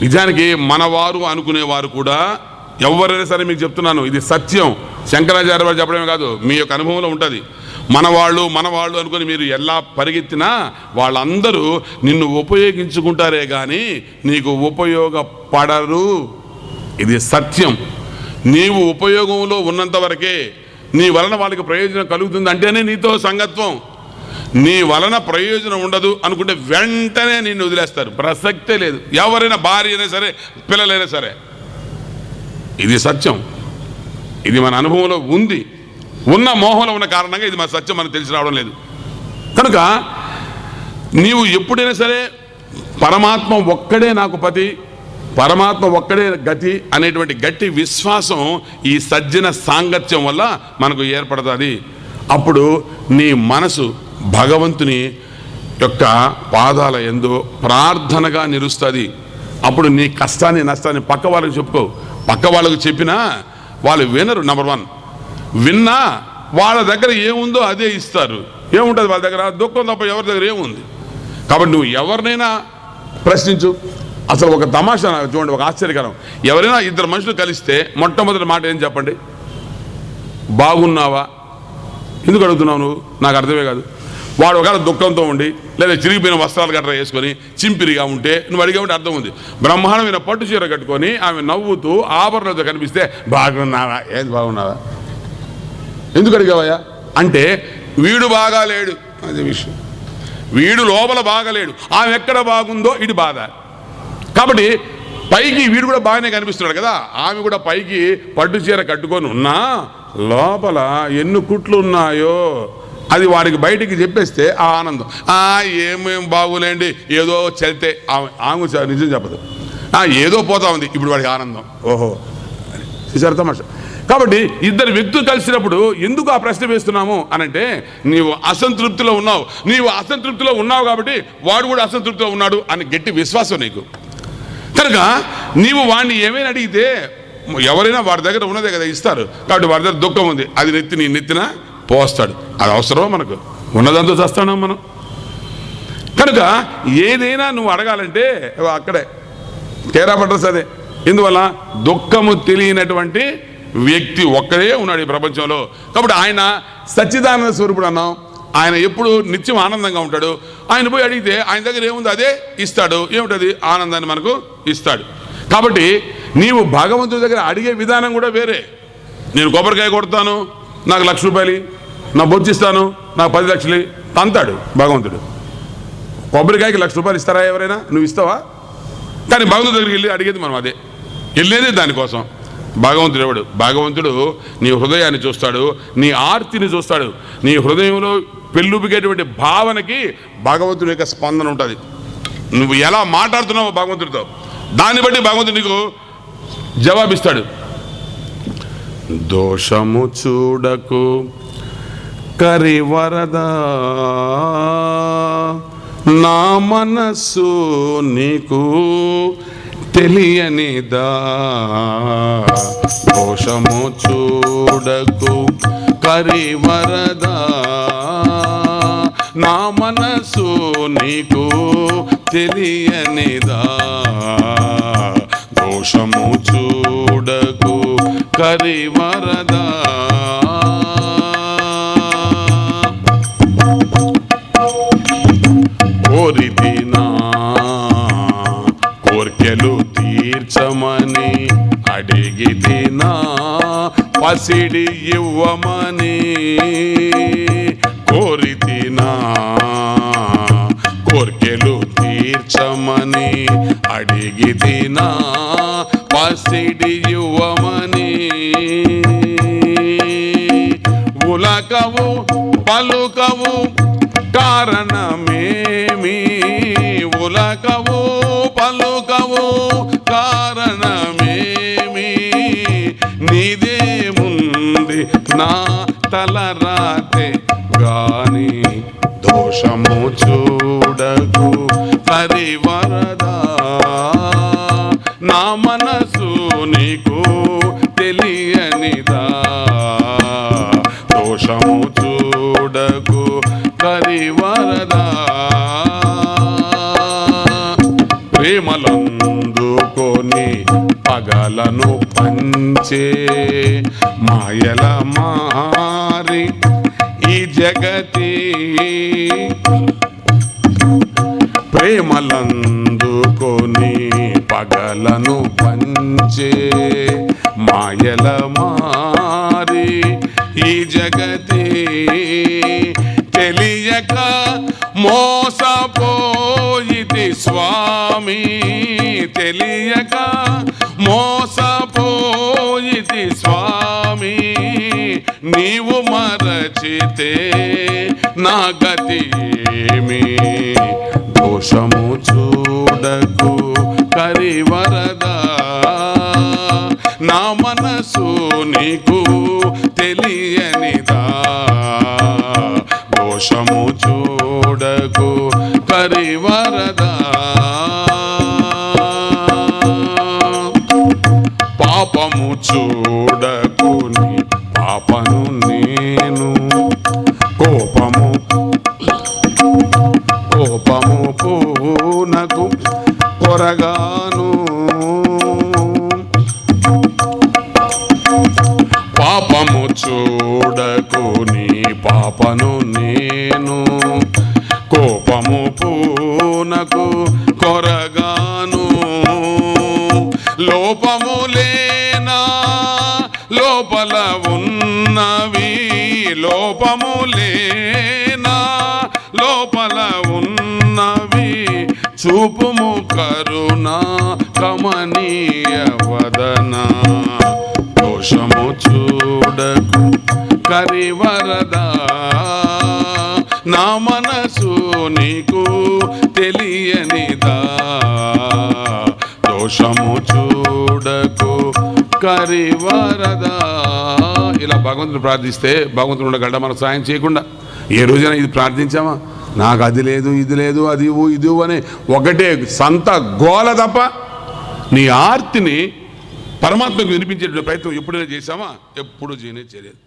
నిజానికి మనవారు అనుకునేవారు కూడా ఎవరైనా సరే, మీకు చెప్తున్నాను, ఇది సత్యం. శంకరాచార్య వారు చెప్పడమే కాదు, మీ యొక్క అనుభవంలో ఉంటుంది. మనవాళ్ళు అనుకుని మీరు ఎలా పరిగెత్తినా వాళ్ళందరూ నిన్ను ఉపయోగించుకుంటారే కానీ నీకు ఉపయోగపడరు. ఇది సత్యం. నీవు ఉపయోగంలో ఉన్నంత వరకే నీ వలన వాళ్ళకి ప్రయోజనం కలుగుతుంది అంటేనే నీతో సంగత్వం. నీ వలన ప్రయోజనం ఉండదు అనుకుంటే వెంటనే నిన్ను వదిలేస్తారు. ప్రసక్తే లేదు. ఎవరైనా, భార్య అయినా సరే, పిల్లలైనా సరే. ఇది సత్యం. ఇది మన అనుభవంలో ఉంది. ఉన్న మోహంలో ఉన్న కారణంగా ఇది మన సత్యం మనకు తెలిసి రావడం లేదు. కనుక నీవు ఎప్పుడైనా సరే పరమాత్మ ఒక్కడే నాకు పతి, పరమాత్మ ఒక్కడే గతి అనేటువంటి గట్టి విశ్వాసం ఈ సజ్జన సాంగత్యం వల్ల మనకు ఏర్పడుతుంది. అప్పుడు నీ మనసు భగవంతుని యొక్క పాదాల యందు ప్రార్థనగా నిలుస్తుంది. అప్పుడు నీ కష్టాన్ని, నష్టాన్ని పక్క వాళ్ళకి చెప్పుకో. పక్క వాళ్ళకు చెప్పినా వాళ్ళు వినరు. నెంబర్ 1. విన్నా వాళ్ళ దగ్గర ఏముందో అదే ఇస్తారు. ఏముంటుంది వాళ్ళ దగ్గర? దుఃఖం తప్ప ఎవరి దగ్గర ఏముంది? కాబట్టి నువ్వు ఎవరినైనా ప్రశ్నించు. అసలు ఒక తమాషా చూడండి, ఒక ఆశ్చర్యకరం. ఎవరైనా ఇద్దరు మనుషులు కలిస్తే మొట్టమొదటి మాట ఏం చెప్పండి? బాగున్నావా? ఎందుకు అడుగుతున్నావు నువ్వు? నాకు అర్థమే కాదు. వాడు ఒకవేళ దుఃఖంతో ఉండి, లేదా చిరిగిపోయిన వస్త్రాలు గట్రా వేసుకొని చింపిరిగా ఉంటే నువ్వు అడిగామంటే అర్థం ఉంది. బ్రహ్మాండమైన పట్టు చీర కట్టుకొని ఆమె నవ్వుతూ ఆభరణలతో కనిపిస్తే బాగున్నావా? ఏది బాగున్నావా? ఎందుకు అడిగావయ్యా అంటే వీడు బాగాలేడు. అదే విషయం. వీడు లోపల బాగలేడు, ఆమె ఎక్కడ బాగుందో ఇది బాధ. కాబట్టి పైకి వీడు కూడా బాగానే కనిపిస్తున్నాడు కదా, ఆమె కూడా పైకి పట్టు చీర కట్టుకొని ఉన్నా లోపల ఎన్ని కుట్లు ఉన్నాయో అది వాడికి బయటికి చెప్పేస్తే ఆ ఆనందం. ఏమేం బాగులేండి, ఏదో చలితే ఆమె నిజం చెప్పదు, ఏదో పోతా ఉంది, ఇప్పుడు వాడికి ఆనందం. ఓహో చూసారు తమాషా. కాబట్టి ఇద్దరు వ్యక్తులు కలిసినప్పుడు ఎందుకు ఆ ప్రశ్న వేస్తున్నాము అనంటే నీవు అసంతృప్తిలో ఉన్నావు కాబట్టి వాడు కూడా అసంతృప్తిలో ఉన్నాడు అని గట్టి విశ్వాసం నీకు. కనుక నీవు వాడిని ఏమైనా అడిగితే ఎవరైనా వాడి దగ్గర ఉన్నదే కదా ఇస్తారు. కాబట్టి వాడి దగ్గర దుఃఖం ఉంది, అది నీ నెత్తిన పోస్తాడు. అది అవసరమో మనకు? ఉన్నదంతా చేస్తున్నాం మనం. కనుక ఏదైనా నువ్వు అడగాలంటే అక్కడే తేరా పడ్రస్ అదే. ఇందువల్ల దుఃఖము తెలియనటువంటి వ్యక్తి ఒక్కడే ఉన్నాడు ఈ ప్రపంచంలో. కాబట్టి ఆయన సచ్చిదానంద స్వరూపుడు అన్నాం. ఆయన ఎప్పుడు నిత్యం ఆనందంగా ఉంటాడు. ఆయన పోయి అడిగితే ఆయన దగ్గర ఏముందో అదే ఇస్తాడు. ఏమిటది? ఆనందాన్ని మనకు ఇస్తాడు. కాబట్టి నీవు భగవంతుడి దగ్గర అడిగే విధానం కూడా వేరే. నేను కొబ్బరికాయ కొడతాను, నాకు ₹1,00,000, నా బొచ్చిస్తాను, నాకు 10 లక్షలు అంతాడు భగవంతుడు. కొబ్బరికాయకి ₹1,00,000 ఇస్తారా ఎవరైనా? నువ్వు ఇస్తావా? కానీ భగవంతుడి దగ్గరికి వెళ్ళి అడిగేది మనం అదే, వెళ్ళేదే దానికోసం. భగవంతుడు ఎవడు? భగవంతుడు నీ హృదయాన్ని చూస్తాడు, నీ ఆర్తిని చూస్తాడు. నీ హృదయంలో పెళ్ళుపికేటువంటి భావనకి భగవంతుడి యొక్క స్పందన ఉంటుంది. నువ్వు ఎలా మాట్లాడుతున్నావో భగవంతుడితో, దాన్ని బట్టి భగవంతుడు నీకు జవాబిస్తాడు. దోషము చూడకు కరివరదా, నా మనస్సు నీకు తెలియనిదా. దోషము చూడకు కరివరదా, నా మనస్సు నీకు తెలియనిదా. దోషము చూడకు కరివరదా, కోరితినా కోర్కెలు తీర్చమని, అడిగితినా పసిడి ఇవ్వమని. కోరితినా కోర్కెలు తీర్చమని, అడిగితినా పసిడి ఇవ్వమని. ఉలకవు పలుకవు కారణమేమి, ఉలకవు పలుకవు కారణమేమి. నీదేముంది నా తలరాతే గాని, దోషము చూడకు కరివరదా, నా మనసు నీకు తెలియనిదా. దోషము చూడకు కరివరదా, ప్రేమలందుకొని పగలను పంచే మాయల మారి ఈ జగతి. ప్రేమలందుకొని పగలను పంచే మాయల మారి ఈ జగతి. తెలియక మోసపోయితి స్వామి, తెలియక మోసపోయితి స్వామి. నీవు మరచితే నా గతి ఏమి. దోషము చూడకు కరివరదా, నా మనసు నీకు తెలియనిదా. దోషము చూడకు కరివరదా, పాపము చూడకు నీ పాపను నేను. కోపము కోపము పూనకు కొరగాను. పాపము చూడకు నీ పాపను నేను. కోపము పూనకు కొరగాను. లోపము లేనా లోపల ఉన్నవి, లోపము లేనా లోపల ఉన్నవి. చూపుము కరుణా కమనీయ వదన, దోషము చూడకు కరివరదా, నా మనసు నీకు తెలియనిదా. దోషము చూడకు కరివరదా. ఇలా భగవంతుని ప్రార్థిస్తే భగవంతుడు ఉండగలడా మనకు సాయం చేయకుండా? ఏ రోజైనా ఇది ప్రార్థించామా? నాకు అది లేదు, ఇది లేదు, అది ఇది అని ఒకటే సంత గోల తప్ప నీ ఆర్తిని పరమాత్మకు వినిపించే ప్రయత్నం ఎప్పుడైనా చేశామా? ఎప్పుడు చేయలేదు.